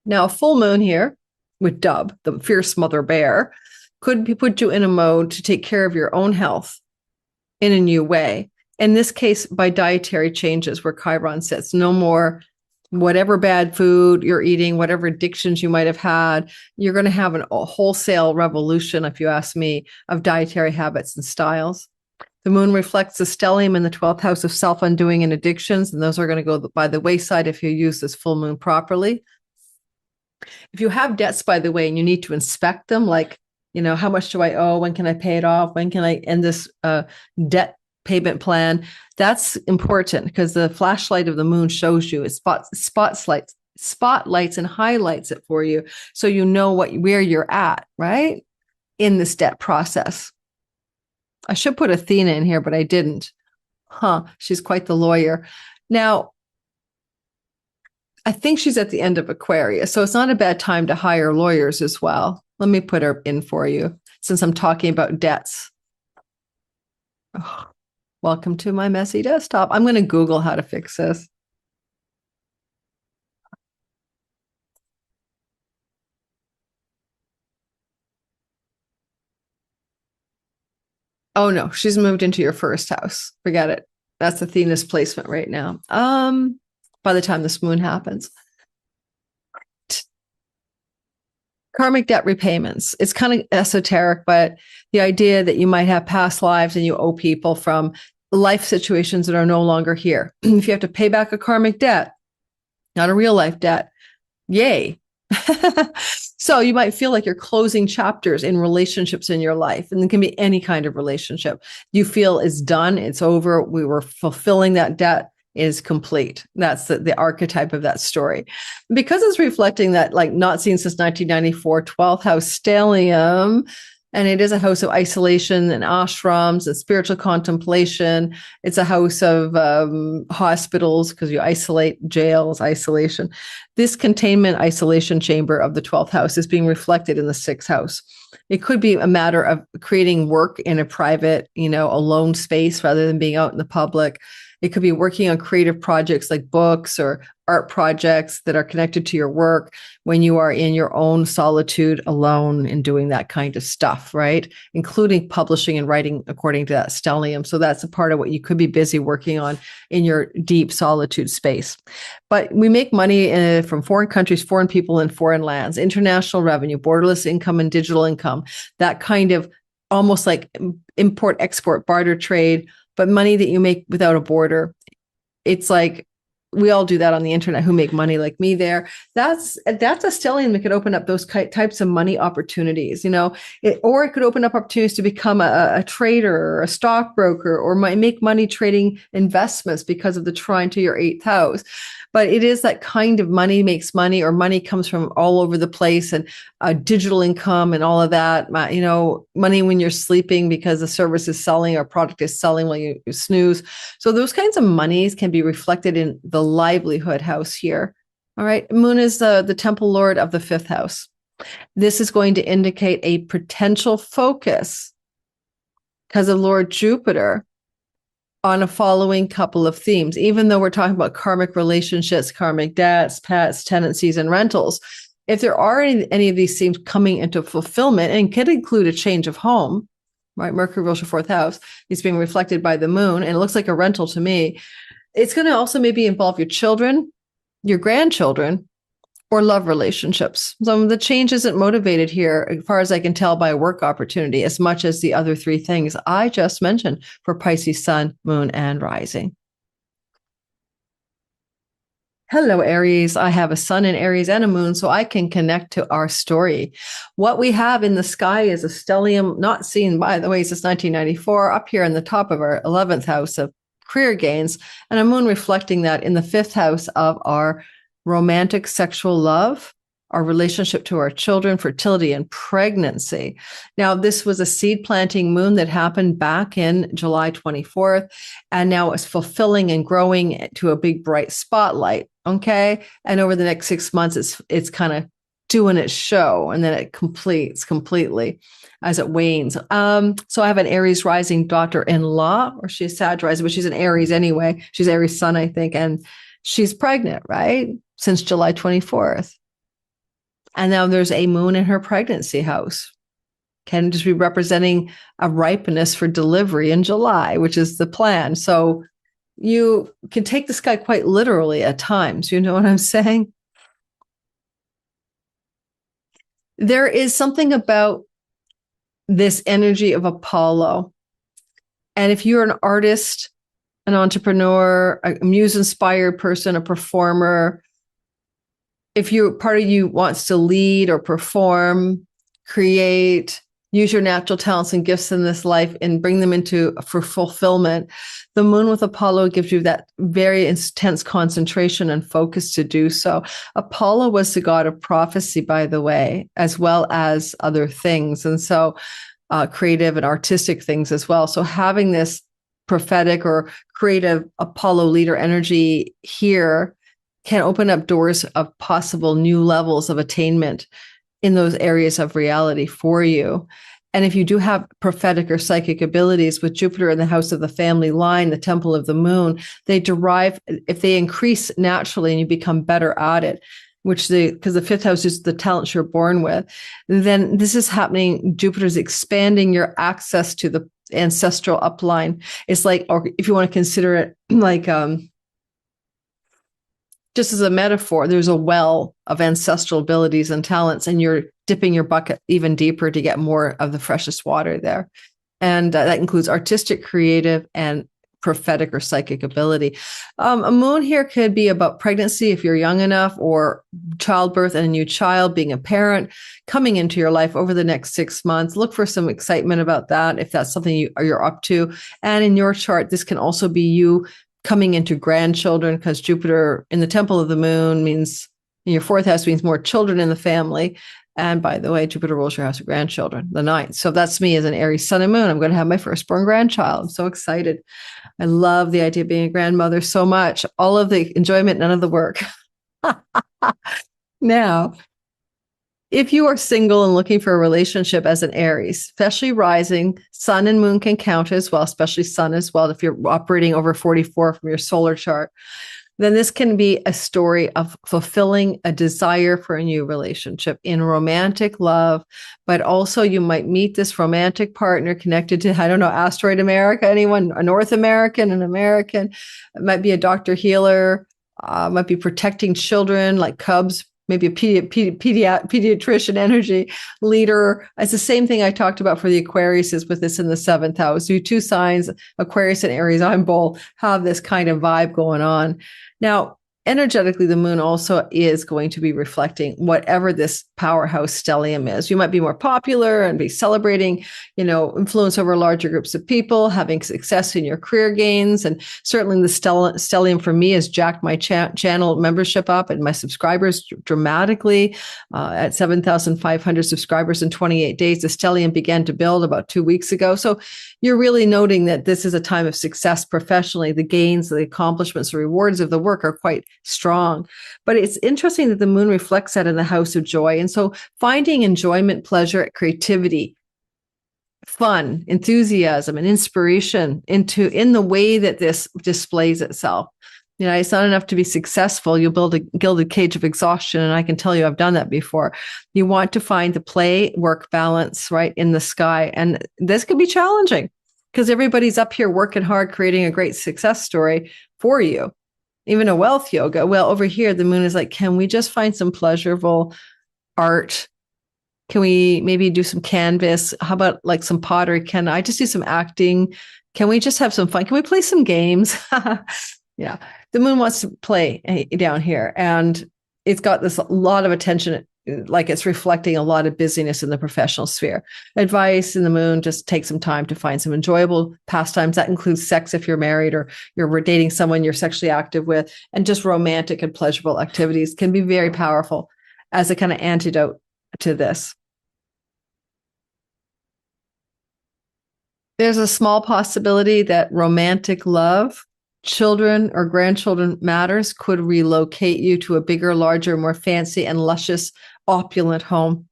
Now, a full moon here with Dub, the fierce mother bear, could put you in a mode to take care of your own health in a new way. In this case, by dietary changes, where Chiron sits. No more whatever bad food you're eating, whatever addictions you might have had. You're going to have a wholesale revolution, if you ask me, of dietary habits and styles. The moon reflects the stellium in the 12th house of self-undoing and addictions, and those are going to go by the wayside if you use this full moon properly. If you have debts, by the way, and you need to inspect them, like, how much do I owe? When can I pay it off? When can I end this debt payment plan? That's important because the flashlight of the moon shows you, it spotlights and highlights it for you, so you know where you're at, right, in this debt process. I should put Athena in here, but I didn't. She's quite the lawyer. Now, I think she's at the end of Aquarius, so it's not a bad time to hire lawyers as well. Let me put her in for you, since I'm talking about debts. Oh, welcome to my messy desktop. I'm going to Google how to fix this. Oh, no, she's moved into your first house. Forget it. That's Athena's placement right now. By the time this moon happens. Karmic debt repayments. It's kind of esoteric, but the idea that you might have past lives and you owe people from life situations that are no longer here. If you have to pay back a karmic debt, not a real life debt, yay. So you might feel like you're closing chapters in relationships in your life, and it can be any kind of relationship. You feel it's done, it's over, we were fulfilling that debt, is complete. That's the archetype of that story. Because it's reflecting that, like, not seen since 1994, 12th house stellium, and it is a house of isolation and ashrams and spiritual contemplation. It's a house of hospitals, because you isolate, jails, isolation. This containment isolation chamber of the 12th house is being reflected in the 6th house. It could be a matter of creating work in a private, alone space rather than being out in the public. It could be working on creative projects like books or art projects that are connected to your work when you are in your own solitude alone and doing that kind of stuff, right? Including publishing and writing according to that stellium. So that's a part of what you could be busy working on in your deep solitude space. But we make money from foreign countries, foreign people, and foreign lands, international revenue, borderless income, and digital income, that kind of almost like import, export, barter trade, but money that you make without a border. It's like we all do that on the internet who make money like me there. That's a stellium that could open up those types of money opportunities, or it could open up opportunities to become a trader or a stockbroker, or make money trading investments because of the trine to your 8th house. But it is that kind of money makes money, or money comes from all over the place, and digital income and all of that, money when you're sleeping because the service is selling or product is selling while you snooze. So those kinds of monies can be reflected in the livelihood house here. All right. Moon is the temple lord of the 5th house. This is going to indicate a potential focus because of Lord Jupiter on a following couple of themes. Even though we're talking about karmic relationships, karmic debts, pets, tenancies, and rentals, if there are any of these themes coming into fulfillment, and could include a change of home, right? Mercury rules your 4th house. It's being reflected by the moon, and it looks like a rental to me. It's going to also maybe involve your children, your grandchildren, or love relationships. So the change isn't motivated here, as far as I can tell, by a work opportunity as much as the other 3 things I just mentioned for Pisces, Sun, Moon, and Rising. Hello, Aries. I have a sun in Aries and a moon, so I can connect to our story. What we have in the sky is a stellium, not seen, by the way, since 1994, up here in the top of our 11th house of career gains, and a moon reflecting that in the 5th house of our romantic sexual love, our relationship to our children, fertility, and pregnancy. Now, this was a seed planting moon that happened back in July 24th, and now it's fulfilling and growing to a big bright spotlight. Okay. And over the next 6 months, it's kind of doing its show, and then it completes completely as it wanes. So I have an Aries rising daughter-in-law, or she's Sag rising, but she's an Aries anyway. She's Aries sun, I think. And she's pregnant, right? Since July 24th. And now there's a moon in her pregnancy house. Can just be representing a ripeness for delivery in July, which is the plan. So you can take this guy quite literally at times. You know what I'm saying? There is something about this energy of Apollo. And if you're an artist, an entrepreneur, a muse-inspired person, a performer, if part of you wants to lead or perform, create, use your natural talents and gifts in this life and bring them for fulfillment, the moon with Apollo gives you that very intense concentration and focus to do so. Apollo was the god of prophecy, by the way, as well as other things. And so creative and artistic things as well. So having this prophetic or creative Apollo leader energy here can open up doors of possible new levels of attainment in those areas of reality for you. And if you do have prophetic or psychic abilities with Jupiter in the house of the family line, the temple of the moon, if they increase naturally and you become better at it, because the 5th house is the talents you're born with, then this is happening. Jupiter's expanding your access to the ancestral upline. It's like, or if you want to consider it like, just as a metaphor, there's a well of ancestral abilities and talents, and you're dipping your bucket even deeper to get more of the freshest water there. And that includes artistic, creative, and prophetic or psychic ability. A moon here could be about pregnancy if you're young enough, or childbirth and a new child, being a parent, coming into your life over the next 6 months. Look for some excitement about that if that's something you're up to. And in your chart, this can also be you coming into grandchildren, because Jupiter in the temple of the moon means, in your 4th house, means more children in the family. And by the way, Jupiter rules your house of grandchildren, the 9th. So that's me as an Aries sun and moon. I'm going to have my firstborn grandchild. I'm so excited. I love the idea of being a grandmother so much. All of the enjoyment, none of the work. Now, if you are single and looking for a relationship as an Aries, especially rising, sun and moon can count as well, especially sun as well, if you're operating over 44 from your solar chart, then this can be a story of fulfilling a desire for a new relationship in romantic love, but also you might meet this romantic partner connected to, I don't know, Asteroid America, anyone, a North American, an American, it might be a doctor healer, might be protecting children like cubs, maybe a pediatrician energy leader. It's the same thing I talked about for the Aquarius with this in the 7th house. You 2 signs, Aquarius and Aries, I'm both, have this kind of vibe going on. Now, energetically, the moon also is going to be reflecting whatever this powerhouse stellium is. You might be more popular and be celebrating, influence over larger groups of people, having success in your career gains. And certainly the stellium for me has jacked my channel membership up and my subscribers dramatically. At 7,500 subscribers in 28 days, the stellium began to build about 2 weeks ago. So you're really noting that this is a time of success professionally. The gains, the accomplishments, the rewards of the work are quite strong. But it's interesting that the moon reflects that in the house of joy. And so finding enjoyment, pleasure, creativity, fun, enthusiasm, and inspiration in the way that this displays itself. It's not enough to be successful. You'll build a gilded cage of exhaustion. And I can tell you, I've done that before. You want to find the play work balance right in the sky. And this can be challenging because everybody's up here working hard, creating a great success story for you. Even a wealth yoga. Well, over here, the moon is like, can we just find some pleasurable art? Can we maybe do some canvas? How about like some pottery? Can I just do some acting? Can we just have some fun? Can we play some games? Yeah. The moon wants to play down here, and it's got this lot of attention, like it's reflecting a lot of busyness in the professional sphere. Advice in the moon, just take some time to find some enjoyable pastimes. That includes sex if you're married or you're dating someone you're sexually active with, and just romantic and pleasurable activities can be very powerful as a kind of antidote to this. There's a small possibility that romantic love, children or grandchildren matters could relocate you to a bigger, larger, more fancy and luscious, opulent home.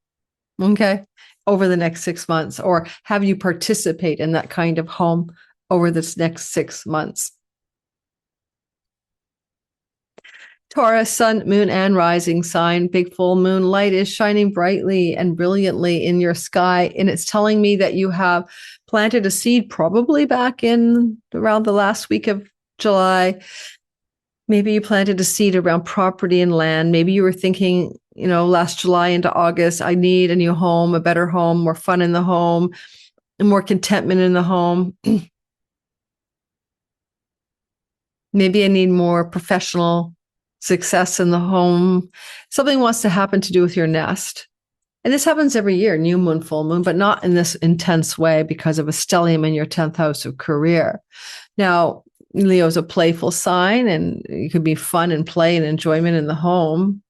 Okay. Over the next 6 months, or have you participate in that kind of home over this next 6 months. Taurus, sun, moon, and rising sign. Big full moon light is shining brightly and brilliantly in your sky. And it's telling me that you have planted a seed probably back in around the last week of July. Maybe you planted a seed around property and land. Maybe you were thinking, last July into August, I need a new home, a better home, more fun in the home, and more contentment in the home. Maybe I need more professional success in the home. Something wants to happen to do with your nest. And this happens every year, new moon, full moon, but not in this intense way because of a stellium in your 10th house of career. Now, Leo is a playful sign, and it could be fun and play and enjoyment in the home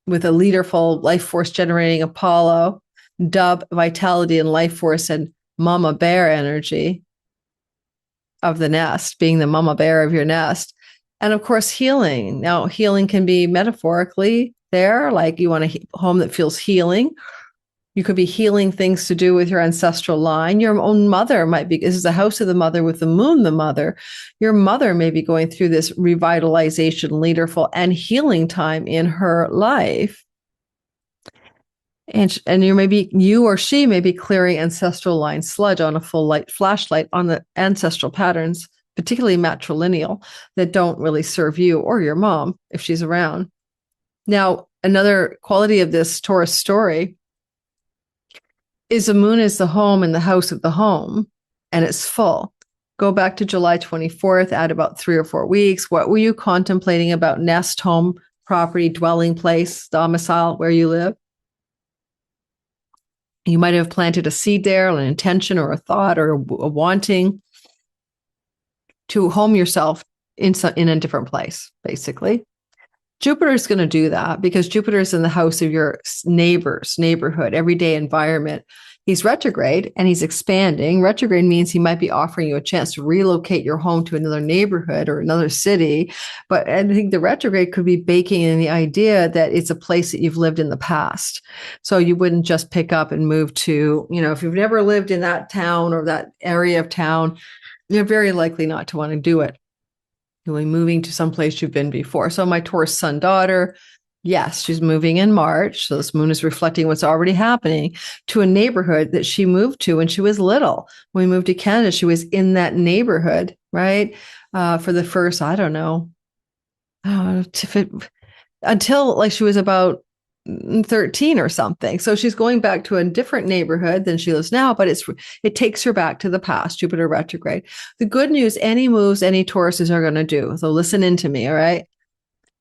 with a leaderful life force generating Apollo, dove, vitality and life force, and mama bear energy of the nest, being the mama bear of your nest. And of course, healing. Now, healing can be metaphorically there, like you want a home that feels healing. You could be healing things to do with your ancestral line. Your own mother might be, this is the house of the mother with the moon, the mother. Your mother may be going through this revitalization, leaderful, and healing time in her life. And you or she may be clearing ancestral line sludge on a full light flashlight on the ancestral patterns, particularly matrilineal, that don't really serve you or your mom if she's around. Now, another quality of this Taurus story is the moon is the home and the house of the home, and it's full. Go back to July 24th, add about 3 or 4 weeks. What were you contemplating about nest, home, property, dwelling place, domicile, where you live? You might have planted a seed there, an intention or a thought or a wanting to home yourself in a different place, basically. Jupiter is going to do that because Jupiter is in the house of your neighbors, neighborhood, everyday environment. He's retrograde and he's expanding. Retrograde means he might be offering you a chance to relocate your home to another neighborhood or another city. But I think the retrograde could be baking in the idea that it's a place that you've lived in the past. So you wouldn't just pick up and move to, if you've never lived in that town or that area of town, you're very likely not to want to do it. You'll be moving to some place you've been before. So my Taurus sun daughter, yes, she's moving in March. So this moon is reflecting what's already happening to a neighborhood that she moved to when she was little. When we moved to Canada, she was in that neighborhood, right? For the first, I don't know, until like she was about 13 or something. So she's going back to a different neighborhood than she lives now, but it takes her back to the past, Jupiter retrograde. The good news, any moves any Tauruses are going to do. So listen in to me, all right?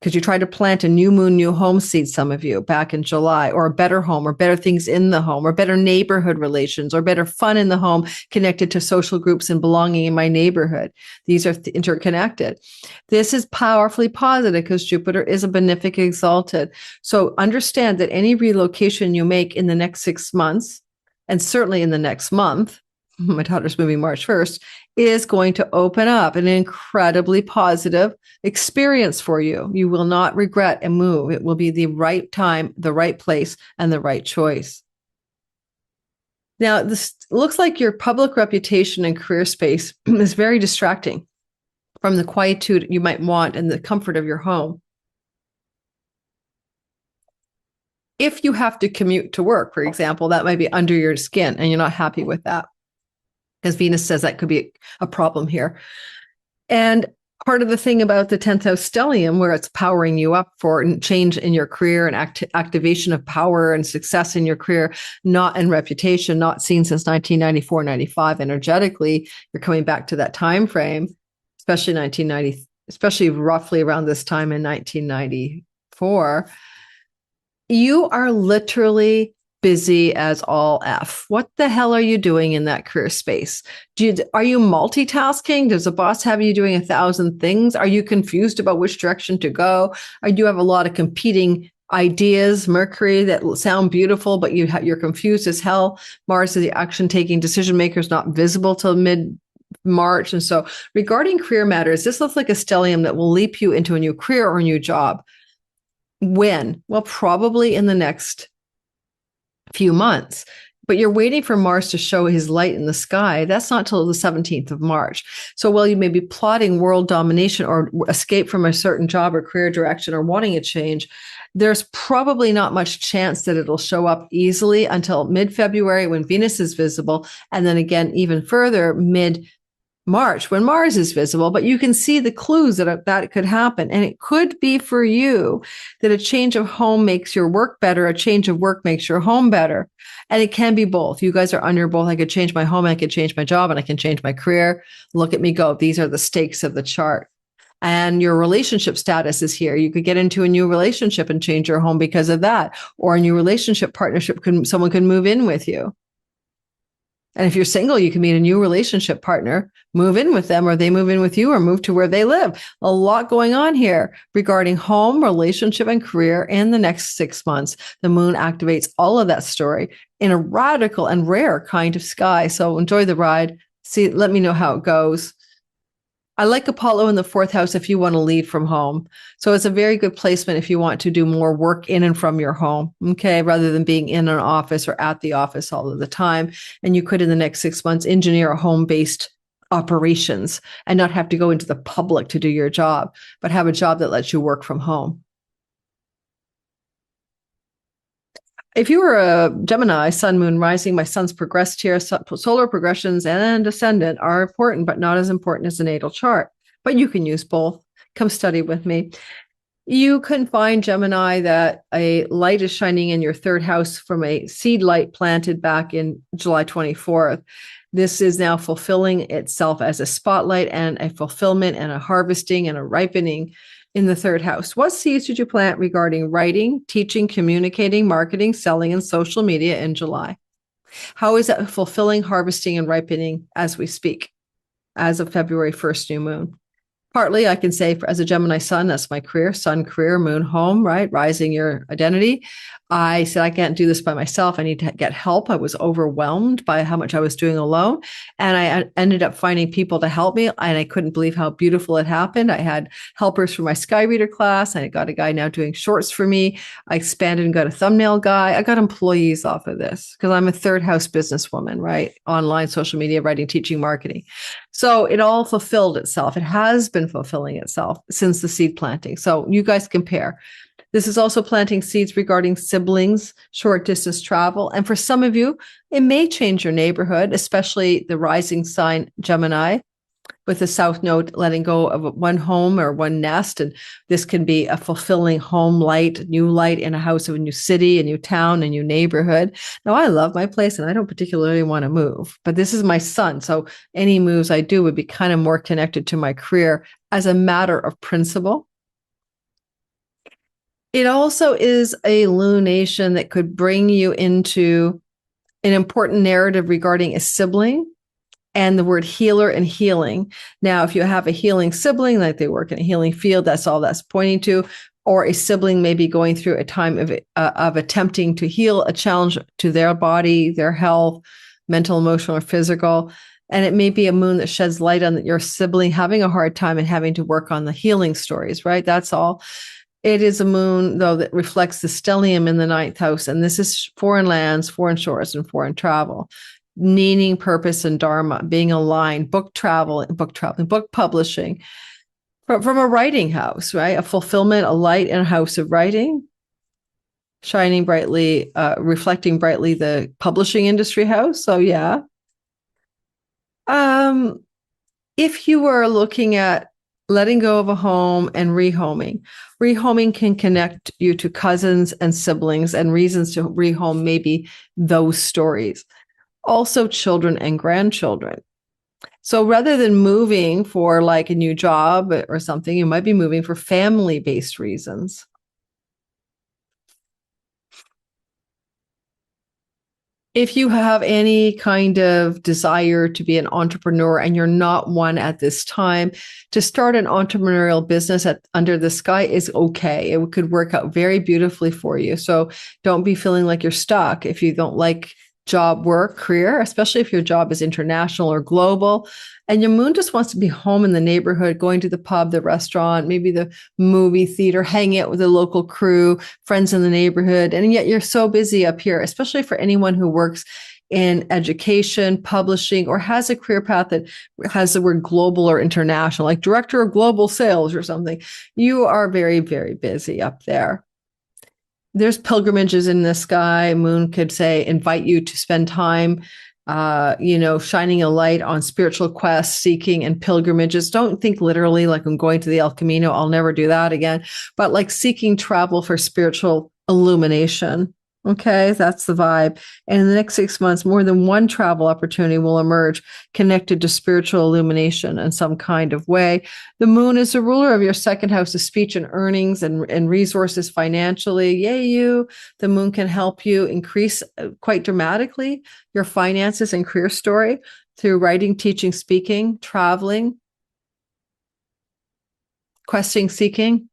because you tried to plant a new moon, new home seed, some of you, back in July, or a better home, or better things in the home, or better neighborhood relations, or better fun in the home connected to social groups and belonging in my neighborhood. These are interconnected. This is powerfully positive because Jupiter is a benefic exalted. So understand that any relocation you make in the next 6 months, and certainly in the next month, my daughter's moving March 1st, is going to open up an incredibly positive experience for you. You will not regret a move. It will be the right time, the right place, and the right choice. Now, this looks like your public reputation and career space is very distracting from the quietude you might want and the comfort of your home. If you have to commute to work, for example, that might be under your skin and you're not happy with that, because Venus says that could be a problem here. And part of the thing about the 10th house stellium, where it's powering you up for change in your career and activation of power and success in your career, not in reputation, not seen since 1994, 95 energetically, you're coming back to that time frame, especially 1990, especially roughly around this time in 1994. You are literally busy as all F. What the hell are you doing in that career space? Are you multitasking? Does the boss have you doing 1,000 things? Are you confused about which direction to go? Or do you have a lot of competing ideas, Mercury, that sound beautiful, but you're confused as hell? Mars is the action-taking decision maker, is not visible till mid-March. And so regarding career matters, this looks like a stellium that will leap you into a new career or a new job. When? Well, probably in the next few months, but you're waiting for Mars to show his light in the sky. That's not till the 17th of March. So while you may be plotting world domination or escape from a certain job or career direction or wanting a change, there's probably not much chance that it'll show up easily until mid-February when Venus is visible. And then again, even further, mid-March when Mars is visible. But you can see the clues that could happen. And it could be for you that a change of home makes your work better. A change of work makes your home better. And it can be both. You guys are under both. I could change my home, I could change my job, and I can change my career. Look at me go. These are the stakes of the chart. And your relationship status is here. You could get into a new relationship and change your home because of that. Or a new relationship partnership, someone could move in with you. And if you're single, you can meet a new relationship partner, move in with them, or they move in with you, or move to where they live. A lot going on here regarding home, relationship, and career in the next 6 months. The moon activates all of that story in a radical and rare kind of sky. So enjoy the ride. Let me know how it goes. I like Apollo in the 4th house if you want to lead from home. So it's a very good placement if you want to do more work in and from your home, okay, rather than being in an office or at the office all of the time. And you could, in the next 6 months, engineer a home-based operations and not have to go into the public to do your job, but have a job that lets you work from home. If you were a Gemini, sun, moon, rising, my sun's progressed here. Solar progressions and ascendant are important, but not as important as the natal chart. But you can use both. Come study with me. You can find, Gemini, that a light is shining in your 3rd house from a seed light planted back in July 24th. This is now fulfilling itself as a spotlight and a fulfillment and a harvesting and a ripening in the 3rd house. What seeds did you plant regarding writing, teaching, communicating, marketing, selling, and social media in July? How is that fulfilling, harvesting, and ripening as we speak, as of February 1st, new moon? Partly, I can say, as a Gemini sun, that's my career, sun, career, moon, home, right? Rising, your identity. I said, I can't do this by myself. I need to get help. I was overwhelmed by how much I was doing alone. And I ended up finding people to help me. And I couldn't believe how beautiful it happened. I had helpers for my Sky Reader class. I got a guy now doing shorts for me. I expanded and got a thumbnail guy. I got employees off of this because I'm a 3rd house businesswoman, right? Online, social media, writing, teaching, marketing. So it all fulfilled itself. It has been fulfilling itself since the seed planting. So you guys compare. This is also planting seeds regarding siblings, short distance travel. And for some of you, it may change your neighborhood, especially the rising sign Gemini, with the south node letting go of one home or one nest. And this can be a fulfilling home light, new light in a house of a new city, a new town, a new neighborhood. Now, I love my place and I don't particularly want to move, but this is my sun. So any moves I do would be kind of more connected to my career as a matter of principle. It also is a lunation that could bring you into an important narrative regarding a sibling and the word healer and healing. Now, if you have a healing sibling, like they work in a healing field, that's all that's pointing to, or a sibling may be going through a time of attempting to heal a challenge to their body, their health, mental, emotional, or physical. And it may be a moon that sheds light on your sibling having a hard time and having to work on the healing stories, right? That's all. It is a moon, though, that reflects the stellium in the ninth house. And this is foreign lands, foreign shores, and foreign travel, meaning, purpose, and dharma, being aligned, book traveling, book publishing, from a writing house, right? A fulfillment, a light in a house of writing, shining brightly, reflecting brightly the publishing industry house. So, yeah. If you are looking at letting go of a home and rehoming can connect you to cousins and siblings, and reasons to rehome maybe those stories. Also, children and grandchildren. So rather than moving for like a new job or something, you might be moving for family-based reasons. If you have any kind of desire to be an entrepreneur and you're not one at this time, to start an entrepreneurial business under the sky is okay. It could work out very beautifully for you. So don't be feeling like you're stuck if you don't like job, work, career, especially if your job is international or global. And your moon just wants to be home in the neighborhood, going to the pub, the restaurant, maybe the movie theater, hanging out with the local crew, friends in the neighborhood. And yet you're so busy up here, especially for anyone who works in education, publishing, or has a career path that has the word global or international, like director of global sales or something. You are very, very busy up there. There's pilgrimages in the sky. Moon could say, invite you to spend time, shining a light on spiritual quests, seeking, and pilgrimages. Don't think literally like I'm going to the El Camino. I'll never do that again. But like seeking travel for spiritual illumination. Okay, that's the vibe. And in the next 6 months, more than one travel opportunity will emerge connected to spiritual illumination in some kind of way. The moon is the ruler of your second house of speech and earnings and resources financially. Yay, you. The moon can help you increase quite dramatically your finances and career story through writing, teaching, speaking, traveling, questing, seeking,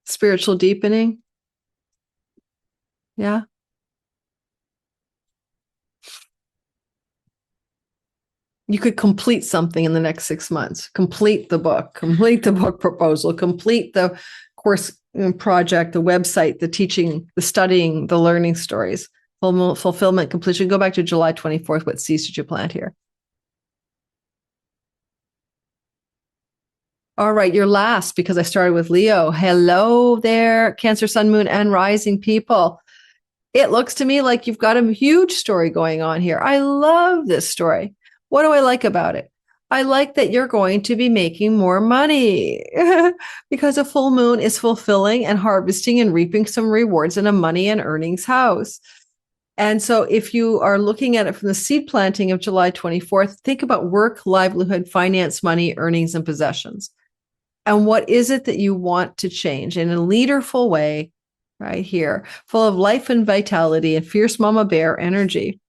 spiritual deepening. Yeah. You could complete something in the next 6 months, complete the book proposal, complete the course project, the website, the teaching, the studying, the learning stories, fulfillment, completion. Go back to July 24th. What seeds did you plant here? All right, you're last because I started with Leo. Hello there, Cancer, Sun, Moon, and Rising people. It looks to me like you've got a huge story going on here. I love this story. What do I like about it? I like that you're going to be making more money because a full moon is fulfilling and harvesting and reaping some rewards in a money and earnings house. And so if you are looking at it from the seed planting of July 24th, think about work, livelihood, finance, money, earnings, and possessions. And what is it that you want to change in a leaderful way right here, full of life and vitality and fierce mama bear energy.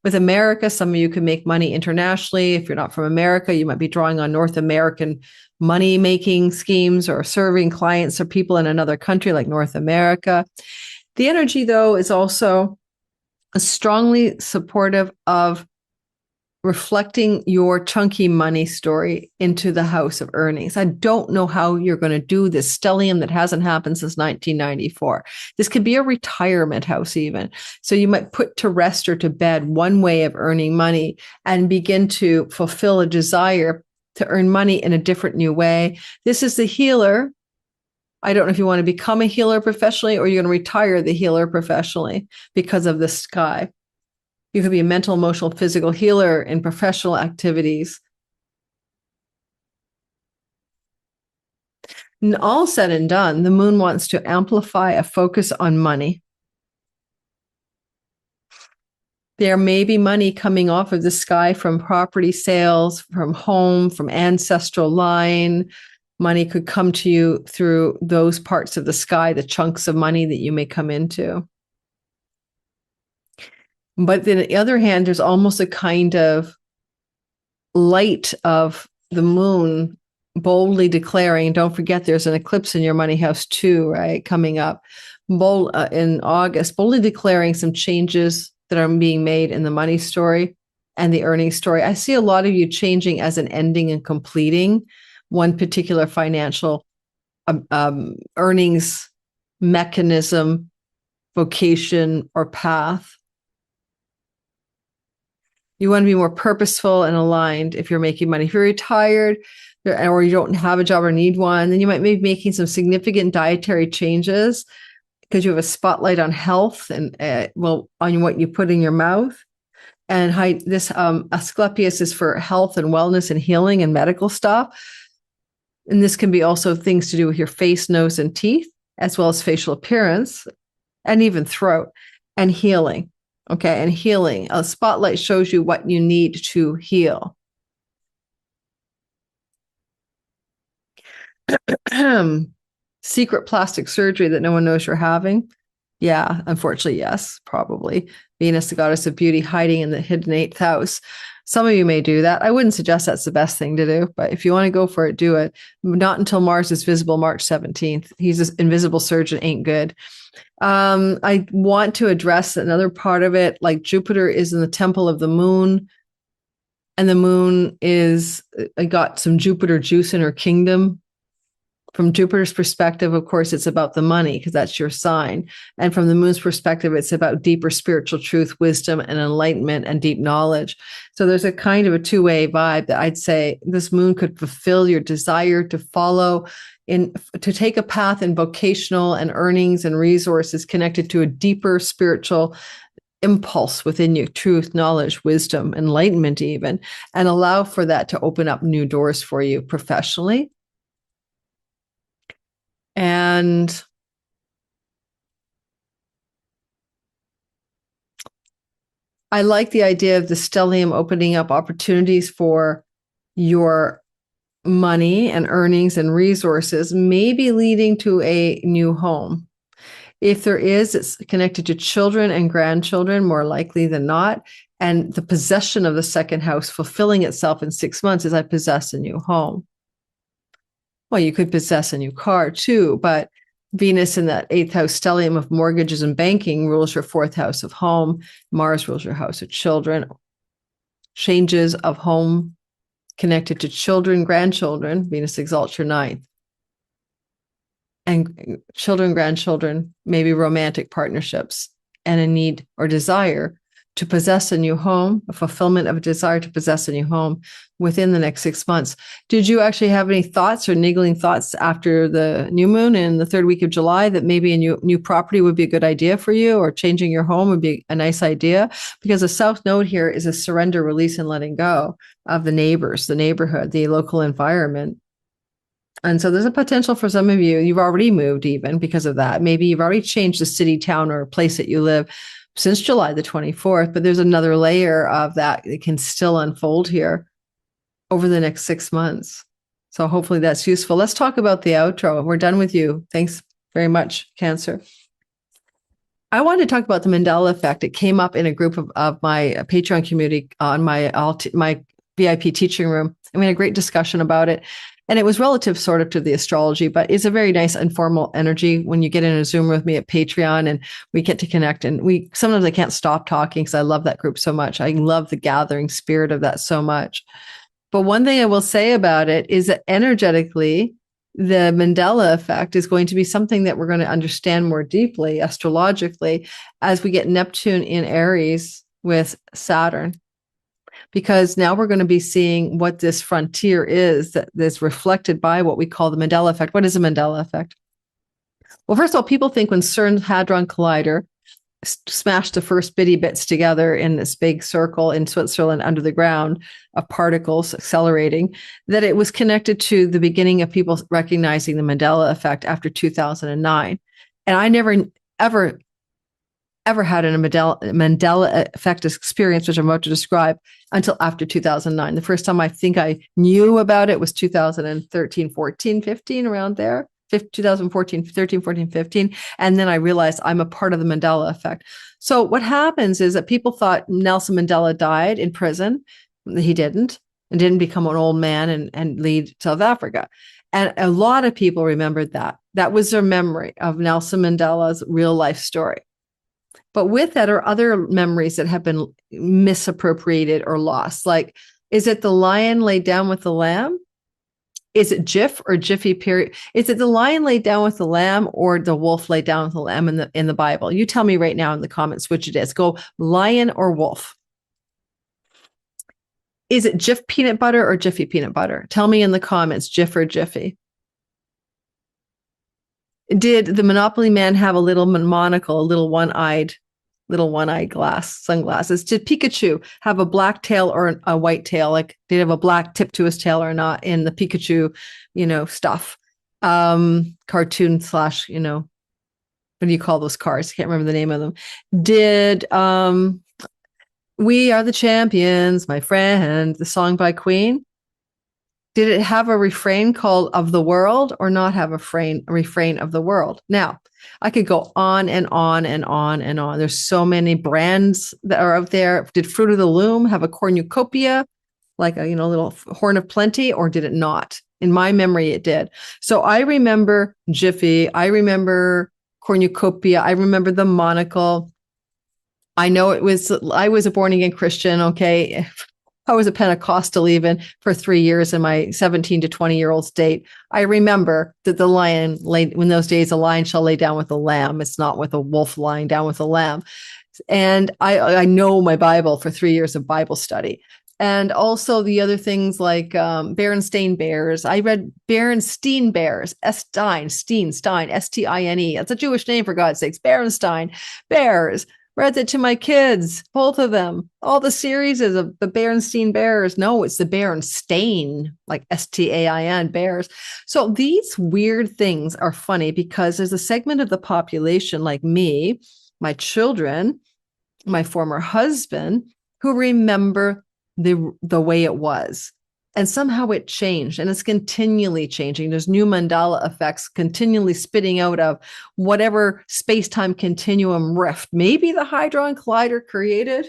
With America, some of you can make money internationally. If you're not from America, you might be drawing on North American money-making schemes or serving clients or people in another country like North America. The energy, though, is also strongly supportive of reflecting your chunky money story into the house of earnings. I don't know how you're going to do this stellium that hasn't happened since 1994. This could be a retirement house even. So you might put to rest or to bed one way of earning money and begin to fulfill a desire to earn money in a different new way. This is the healer. I don't know if you want to become a healer professionally or you're going to retire the healer professionally because of the sky. You could be a mental, emotional, physical healer in professional activities. And all said and done, the moon wants to amplify a focus on money. There may be money coming off of the sky from property sales, from home, from ancestral line, Money could come to you through those parts of the sky, the chunks of money that you may come into. But then on the other hand, there's almost a kind of light of the moon boldly declaring, don't forget there's an eclipse in your money house too, right? Coming up in August, boldly declaring some changes that are being made in the money story and the earnings story. I see a lot of you changing as an ending and completing one particular financial earnings mechanism, vocation, or path. You want to be more purposeful and aligned if you're making money. If you're retired or you don't have a job or need one, then you might be making some significant dietary changes because you have a spotlight on health and on what you put in your mouth. And this Asclepius is for health and wellness and healing and medical stuff. And this can be also things to do with your face, nose, and teeth, as well as facial appearance and even throat and healing. Okay, and healing. A spotlight shows you what you need to heal. Secret plastic surgery that no one knows you're having. Yeah, unfortunately, yes, probably. Venus, the goddess of beauty, hiding in the hidden 8th house. Some of you may do that. I wouldn't suggest that's the best thing to do, but if you want to go for it, do it. Not until Mars is visible March 17th. He's an invisible surgeon, ain't good. I want to address another part of it, like Jupiter is in the temple of the moon, and the moon I got some Jupiter juice in her kingdom. From Jupiter's perspective, of course, it's about the money because that's your sign. And from the moon's perspective, it's about deeper spiritual truth, wisdom, and enlightenment and deep knowledge. So there's a kind of a two-way vibe that I'd say this moon could fulfill your desire to follow to take a path in vocational and earnings and resources connected to a deeper spiritual impulse within you, truth, knowledge, wisdom, enlightenment even, and allow for that to open up new doors for you professionally. And I like the idea of the stellium opening up opportunities for your money and earnings and resources, maybe leading to a new home. If there is, it's connected to children and grandchildren, more likely than not. And the possession of the second house fulfilling itself in 6 months as I possess a new home. Well, you could possess a new car too, but Venus in that 8th house stellium of mortgages and banking rules your 4th house of home. Mars rules your house of children. Changes of home connected to children, grandchildren. Venus exalts your 9th. And children, grandchildren, maybe romantic partnerships and a need or desire to possess a new home, a fulfillment of a desire to possess a new home within the next 6 months. Did you actually have any thoughts or niggling thoughts after the new moon in the 3rd week of July that maybe a new property would be a good idea for you, or changing your home would be a nice idea? Because the south node here is a surrender, release, and letting go of the neighbors, the neighborhood, the local environment. And so there's a potential for some of you, you've already moved even because of that. Maybe you've already changed the city, town, or place that you live since July the 24th, but there's another layer of that can still unfold here over the next 6 months. So hopefully that's useful. Let's talk about the outro. We're done with you. Thanks very much, Cancer. I wanted to talk about the Mandela Effect. It came up in a group of my Patreon community on my VIP teaching room. And we had a great discussion about it. And it was relative sort of to the astrology, but it's a very nice informal energy when you get in a Zoom with me at Patreon and we get to connect. And sometimes I can't stop talking because I love that group so much. I love the gathering spirit of that so much. But one thing I will say about it is that energetically, the Mandela Effect is going to be something that we're going to understand more deeply astrologically as we get Neptune in Aries with Saturn. Because now we're going to be seeing what this frontier is that's reflected by what we call the Mandela Effect. What is a Mandela Effect? Well, first of all, people think when CERN's Hadron Collider smashed the first bitty bits together in this big circle in Switzerland under the ground of particles accelerating, that it was connected to the beginning of people recognizing the Mandela Effect after 2009. And I never, ever ever had a Mandela Effect experience, which I'm about to describe, until after 2009. The first time I think I knew about it was 2013, 14, 15, around there. 2014, 13, 14, 15. And then I realized I'm a part of the Mandela Effect. So what happens is that people thought Nelson Mandela died in prison. He didn't, and didn't become an old man and lead South Africa. And a lot of people remembered that. That was their memory of Nelson Mandela's real life story. But with that are other memories that have been misappropriated or lost. Like, is it the lion laid down with the lamb? Is it Jiff or Jiffy period? Is it the lion laid down with the lamb or the wolf laid down with the lamb in the Bible? You tell me right now in the comments which it is. Go lion or wolf. Is it Jiff peanut butter or Jiffy peanut butter? Tell me in the comments, Jiff or Jiffy. Did the Monopoly man have a little monocle, a little one-eyed sunglasses? Did Pikachu have a black tail or a white tail? Like, did he have a black tip to his tail or not in the Pikachu, stuff? Cartoon / what do you call those cars? I can't remember the name of them. Did We Are the Champions, My Friend, the song by Queen? Did it have a refrain called Of the World or not have a refrain of the world? Now, I could go on and on and on and on. There's so many brands that are out there. Did Fruit of the Loom have a cornucopia, like a little horn of plenty, or did it not? In my memory, it did. So I remember Jiffy. I remember cornucopia. I remember the monocle. I know I was a born again Christian. Okay. I was a Pentecostal even for 3 years in my 17 to 20-year-old state. I remember that the lion in those days, a lion shall lay down with a lamb. It's not with a wolf lying down with a lamb. And I know my Bible for 3 years of Bible study. And also the other things like Berenstain Bears. I read Berenstain Bears, Stein, S-T-I-N-E. That's a Jewish name, for God's sakes. Berenstain Bears. Read it to my kids, both of them. All the series of the Berenstain Bears. No, it's the Berenstain, like S-T-A-I-N, Bears. So these weird things are funny because there's a segment of the population like me, my children, my former husband, who remember the way it was. And somehow it changed, and it's continually changing. There's new Mandela effects continually spitting out of whatever space-time continuum rift. Maybe the Hadron Collider created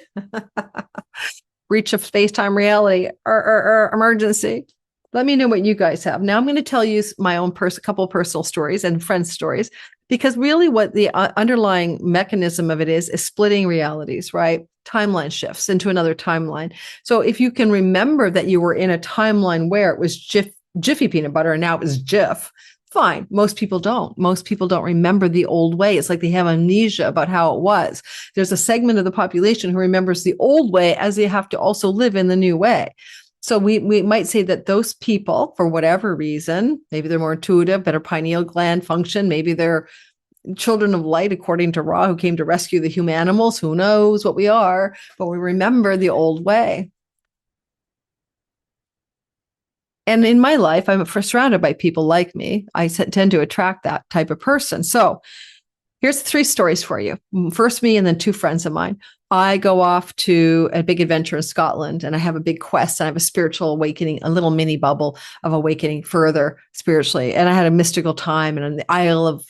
breach of space-time reality, emergency. Let me know what you guys have. Now I'm going to tell you my own couple of personal stories and friends' stories, because really what the underlying mechanism of it is splitting realities, right? Timeline shifts into another timeline. So if you can remember that you were in a timeline where it was Jiffy peanut butter and now it was Jiff, fine. Most people don't. Most people don't remember the old way. It's like they have amnesia about how it was. There's a segment of the population who remembers the old way as they have to also live in the new way. So we might say that those people, for whatever reason, maybe they're more intuitive, better pineal gland function, maybe they're children of light, according to Ra, who came to rescue the humanimals. Who knows what we are, but we remember the old way. And in my life, I'm surrounded by people like me. I tend to attract that type of person. So here's 3 stories for you. First, me, and then 2 friends of mine. I go off to a big adventure in Scotland, and I have a big quest, and I have a spiritual awakening, a little mini bubble of awakening further spiritually. And I had a mystical time, and on the Isle of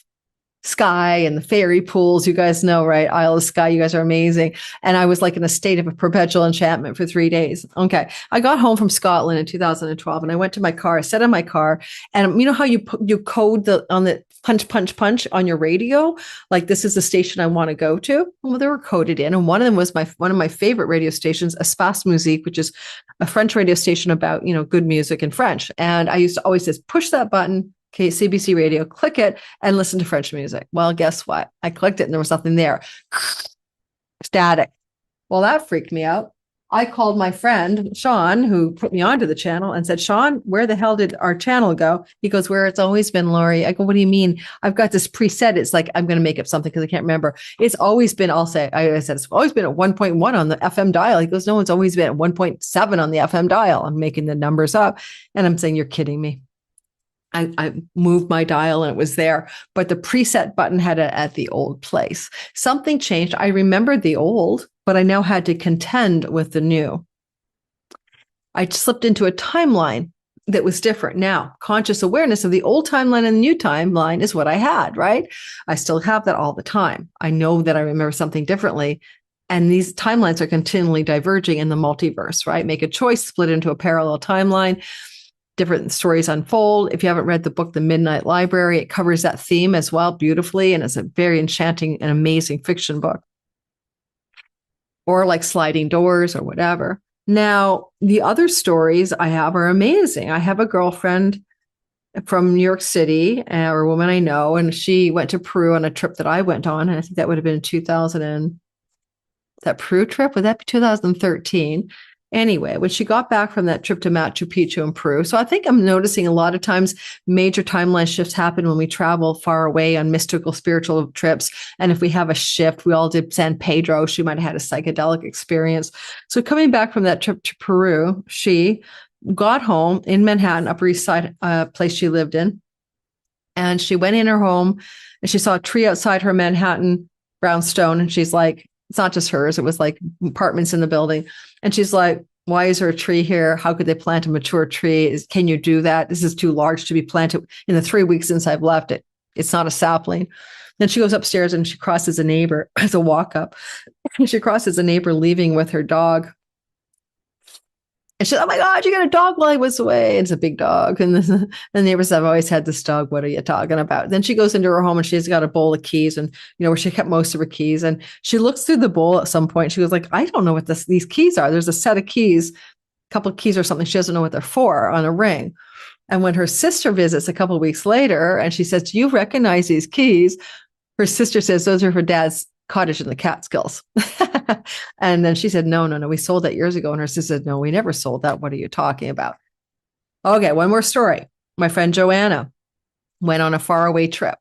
Skye and the fairy pools, you guys know, right? Isle of Skye, you guys are amazing. And I was like in a state of a perpetual enchantment for 3 days. Okay. I got home from Scotland in 2012, and I went to my car, I sat in my car, and you know how you code on the punch on your radio? Like, this is the station I want to go to. Well, they were coded in. And one of them was one of my favorite radio stations, Espace Musique, which is a French radio station about, good music in French. And I used to always just push that button, okay, CBC radio, click it and listen to French music. Well, guess what? I clicked it and there was nothing there. Static. Well, that freaked me out. I called my friend, Sean, who put me onto the channel, and said, Sean, where the hell did our channel go? He goes, where it's always been, Lori. I go, what do you mean? I've got this preset. It's like, I'm going to make up something because I can't remember. It's always been, I said, it's always been at 1.1 on the FM dial. He goes, no, it's always been at 1.7 on the FM dial. I'm making the numbers up. And I'm saying, you're kidding me. I moved my dial and it was there, but the preset button had it at the old place. Something changed. I remembered the old, but I now had to contend with the new. I slipped into a timeline that was different. Now, conscious awareness of the old timeline and the new timeline is what I had, right? I still have that all the time. I know that I remember something differently. And these timelines are continually diverging in the multiverse, right? Make a choice, split into a parallel timeline. Different stories unfold. If you haven't read the book, The Midnight Library, it covers that theme as well beautifully. And it's a very enchanting and amazing fiction book. Or like Sliding Doors or whatever. Now, the other stories I have are amazing. I have a girlfriend from New York City, or a woman I know, and she went to Peru on a trip that I went on. And I think that would have been 2000 and that Peru trip, would that be 2013? Anyway, when she got back from that trip to Machu Picchu in Peru. So I think I'm noticing a lot of times major timeline shifts happen when we travel far away on mystical, spiritual trips. And if we have a shift, we all did San Pedro. She might have had a psychedelic experience. So coming back from that trip to Peru, she got home in Manhattan, Upper East Side, place she lived in. And she went in her home and she saw a tree outside her Manhattan brownstone. And she's like, it's not just hers. It was like apartments in the building. And she's like, why is there a tree here? How could they plant a mature tree? Can you do that? This is too large to be planted. In the 3 weeks since I've left it, it's not a sapling. Then she goes upstairs and she crosses a neighbor as a walk up. She crosses a neighbor leaving with her dog. And she's, oh my God, you got a dog while I was away. It's a big dog. And the neighbors have always had this dog. What are you talking about? Then she goes into her home and she's got a bowl of keys and, where she kept most of her keys. And she looks through the bowl at some point. She was like, I don't know what these keys are. There's a set of keys, a couple of keys or something. She doesn't know what they're for on a ring. And when her sister visits a couple of weeks later and she says, do you recognize these keys? Her sister says, those are for Dad's cottage in the Catskills. And then she said, no, we sold that years ago. And her sister said, no, we never sold that. What are you talking about? Okay, one more story. My friend Joanna went on a faraway trip.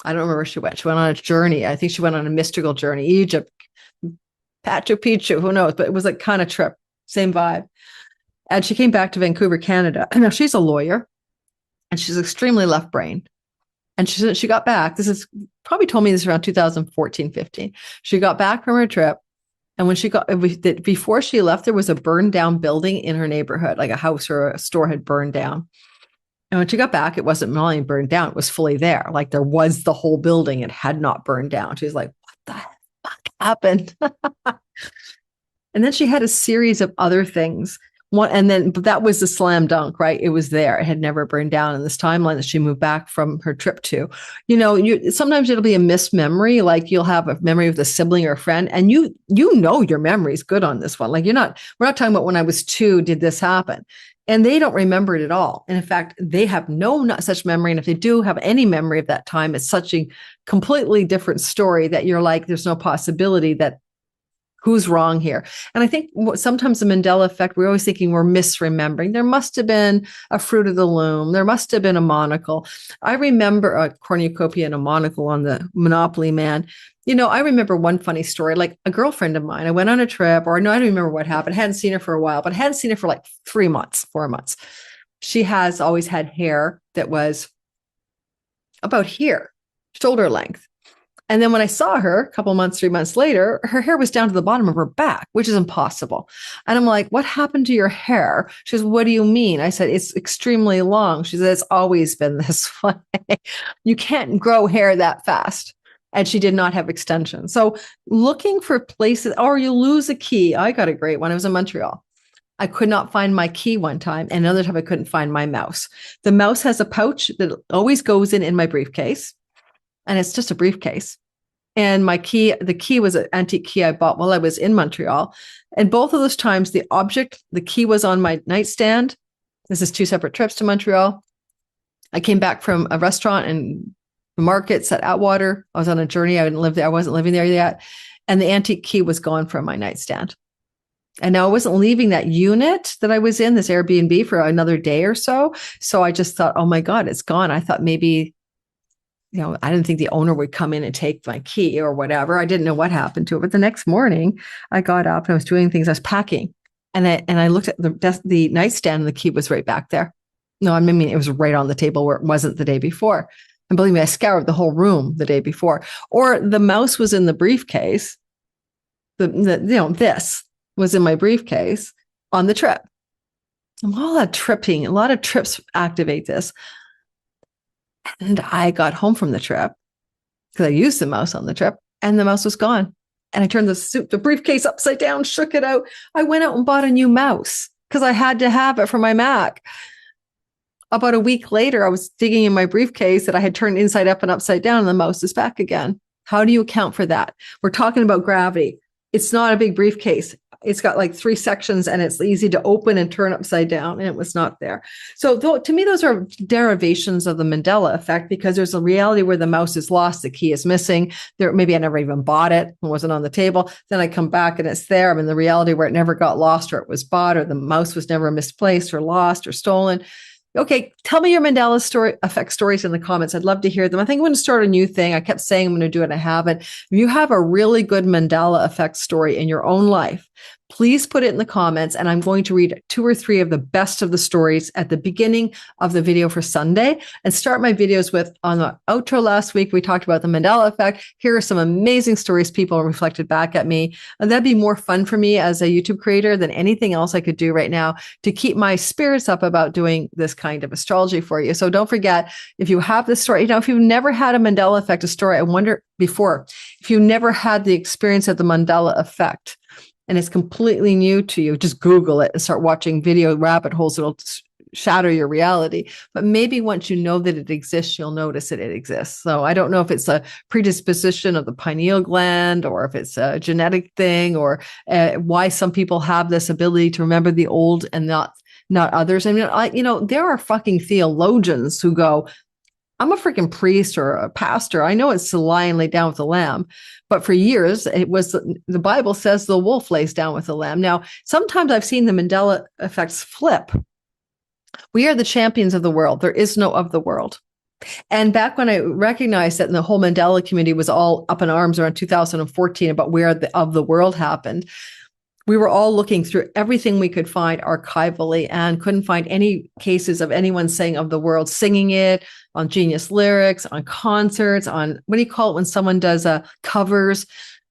I don't remember where she went. She went on a journey. I think she went on a mystical journey. Egypt, Machu Picchu, who knows? But it was like kind of trip, same vibe. And she came back to Vancouver, Canada. Now she's a lawyer and she's extremely left-brained. And she got back. This is probably told me this around 2014, 15. She got back from her trip. And when before she left, there was a burned down building in her neighborhood, like a house or a store had burned down. And when she got back, it wasn't only burned down, it was fully there. Like there was the whole building. It had not burned down. She was like, what the fuck happened? And then she had a series of other things. But that was the slam dunk, right? It was there. It had never burned down in this timeline that she moved back from her trip to. Sometimes it'll be a missed memory. Like you'll have a memory with a sibling or a friend, and your memory is good on this one. Like we're not talking about when I was 2, did this happen? And they don't remember it at all. And in fact, they have not such memory. And if they do have any memory of that time, it's such a completely different story that you're like, there's no possibility that who's wrong here? And I think sometimes the Mandela effect, we're always thinking we're misremembering. There must have been a fruit of the loom. There must have been a monocle. I remember a cornucopia and a monocle on the Monopoly Man. I remember one funny story, like a girlfriend of mine, I went on a trip, I don't remember what happened. I hadn't seen her for a while, but I hadn't seen her for like 4 months. She has always had hair that was about here, shoulder length. And then when I saw her a couple months, 3 months later, her hair was down to the bottom of her back, which is impossible. And I'm like, what happened to your hair? She says, what do you mean? I said, it's extremely long. She said, it's always been this way. You can't grow hair that fast. And she did not have extensions. So looking for places, or you lose a key. I got a great one. I was in Montreal. I could not find my key one time. And another time I couldn't find my mouse. The mouse has a pouch that always goes in my briefcase. And it's just a briefcase. And the key was an antique key I bought while I was in Montreal. And both of those times, the key was on my nightstand. This is 2 separate trips to Montreal. I came back from a restaurant and markets at Atwater. I was on a journey. I didn't live there. I wasn't living there yet. And the antique key was gone from my nightstand. And now I wasn't leaving that unit that I was in, this Airbnb, for another day or so. So I just thought, oh my God, it's gone. I thought maybe, I didn't think the owner would come in and take my key or whatever. I didn't know what happened to it. But the next morning I got up and I was doing things. I was packing and I looked at the nightstand and the key was right back there. No, I mean, it was right on the table where it wasn't the day before. And believe me, I scoured the whole room the day before. Or the mouse was in the briefcase. This was in my briefcase on the trip. A lot of trips activate this. And I got home from the trip because I used the mouse on the trip and the mouse was gone. And I turned the briefcase upside down, shook it out. I went out and bought a new mouse because I had to have it for my Mac. About a week later, I was digging in my briefcase that I had turned inside up and upside down, and the mouse is back again. How do you account for that? We're talking about gravity. It's not a big briefcase. It's got like 3 sections and it's easy to open and turn upside down, and it was not there. So to me, those are derivations of the Mandela effect, because there's a reality where the mouse is lost, the key is missing. Maybe I never even bought it. It wasn't on the table. Then I come back and it's there. I'm in the reality where it never got lost, or it was bought, or the mouse was never misplaced or lost or stolen. Okay, tell me your Mandela effect stories in the comments. I'd love to hear them. I think I'm going to start a new thing. I kept saying I'm going to do it, and I haven't. If you have a really good Mandela effect story in your own life, please put it in the comments, and I'm going to read 2 or 3 of the best of the stories at the beginning of the video for Sunday, and start my videos with, on the outro last week, we talked about the Mandela effect. Here are some amazing stories people reflected back at me. And that'd be more fun for me as a YouTube creator than anything else I could do right now to keep my spirits up about doing this kind of astrology for you. So don't forget, if you have this story, if you've never had a Mandela effect, a story, I wonder before, if you never had the experience of the Mandela effect, and it's completely new to you, just Google it and start watching video rabbit holes. It'll shatter your reality. But maybe once you know that it exists, you'll notice that it exists. So I don't know if it's a predisposition of the pineal gland, or if it's a genetic thing, or why some people have this ability to remember the old and not others. I mean, there are fucking theologians who go, I'm a freaking priest or a pastor. I know it's the lion lay down with the lamb, but for years it was the Bible says the wolf lays down with the lamb. Now, sometimes I've seen the Mandela effects flip. We are the champions of the world. There is no of the world. And back when I recognized that the whole Mandela community was all up in arms around 2014 about where the of the world happened, we were all looking through everything we could find archivally and couldn't find any cases of anyone saying of the world, singing it on Genius Lyrics, on concerts, on what do you call it when someone does covers.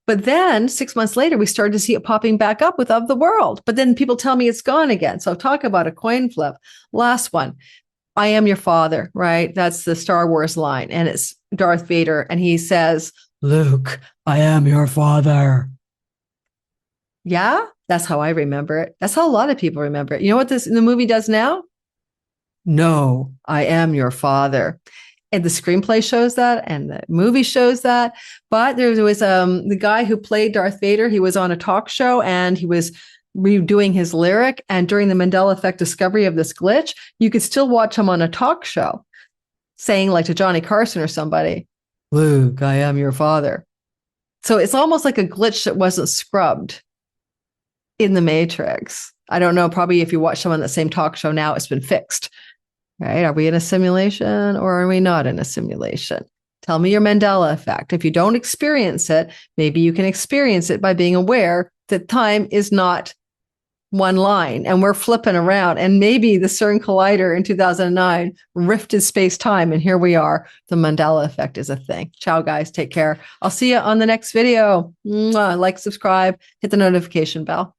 But then 6 months later, we started to see it popping back up with of the world. But then people tell me it's gone again. So talk about a coin flip. Last one. I am your father, right? That's the Star Wars line. And it's Darth Vader. And he says, Luke, I am your father. Yeah, that's how I remember it. That's how a lot of people remember it. You know what the movie does now? No, I am your father. And the screenplay shows that, and the movie shows that. But there was the guy who played Darth Vader. He was on a talk show, and he was redoing his lyric. And during the Mandela Effect discovery of this glitch, you could still watch him on a talk show saying, like to Johnny Carson or somebody, Luke, I am your father. So it's almost like a glitch that wasn't scrubbed in the Matrix. I don't know, probably if you watch someone on the same talk show now, it's been fixed, right? Are we in a simulation, or are we not in a simulation? Tell me your Mandela effect. If you don't experience it, maybe you can experience it by being aware that time is not one line and we're flipping around. And maybe the CERN collider in 2009 rifted space-time, and here we are. The Mandela effect is a thing. Ciao, guys. Take care. I'll see you on the next video. Mwah. Like, subscribe, hit the notification bell.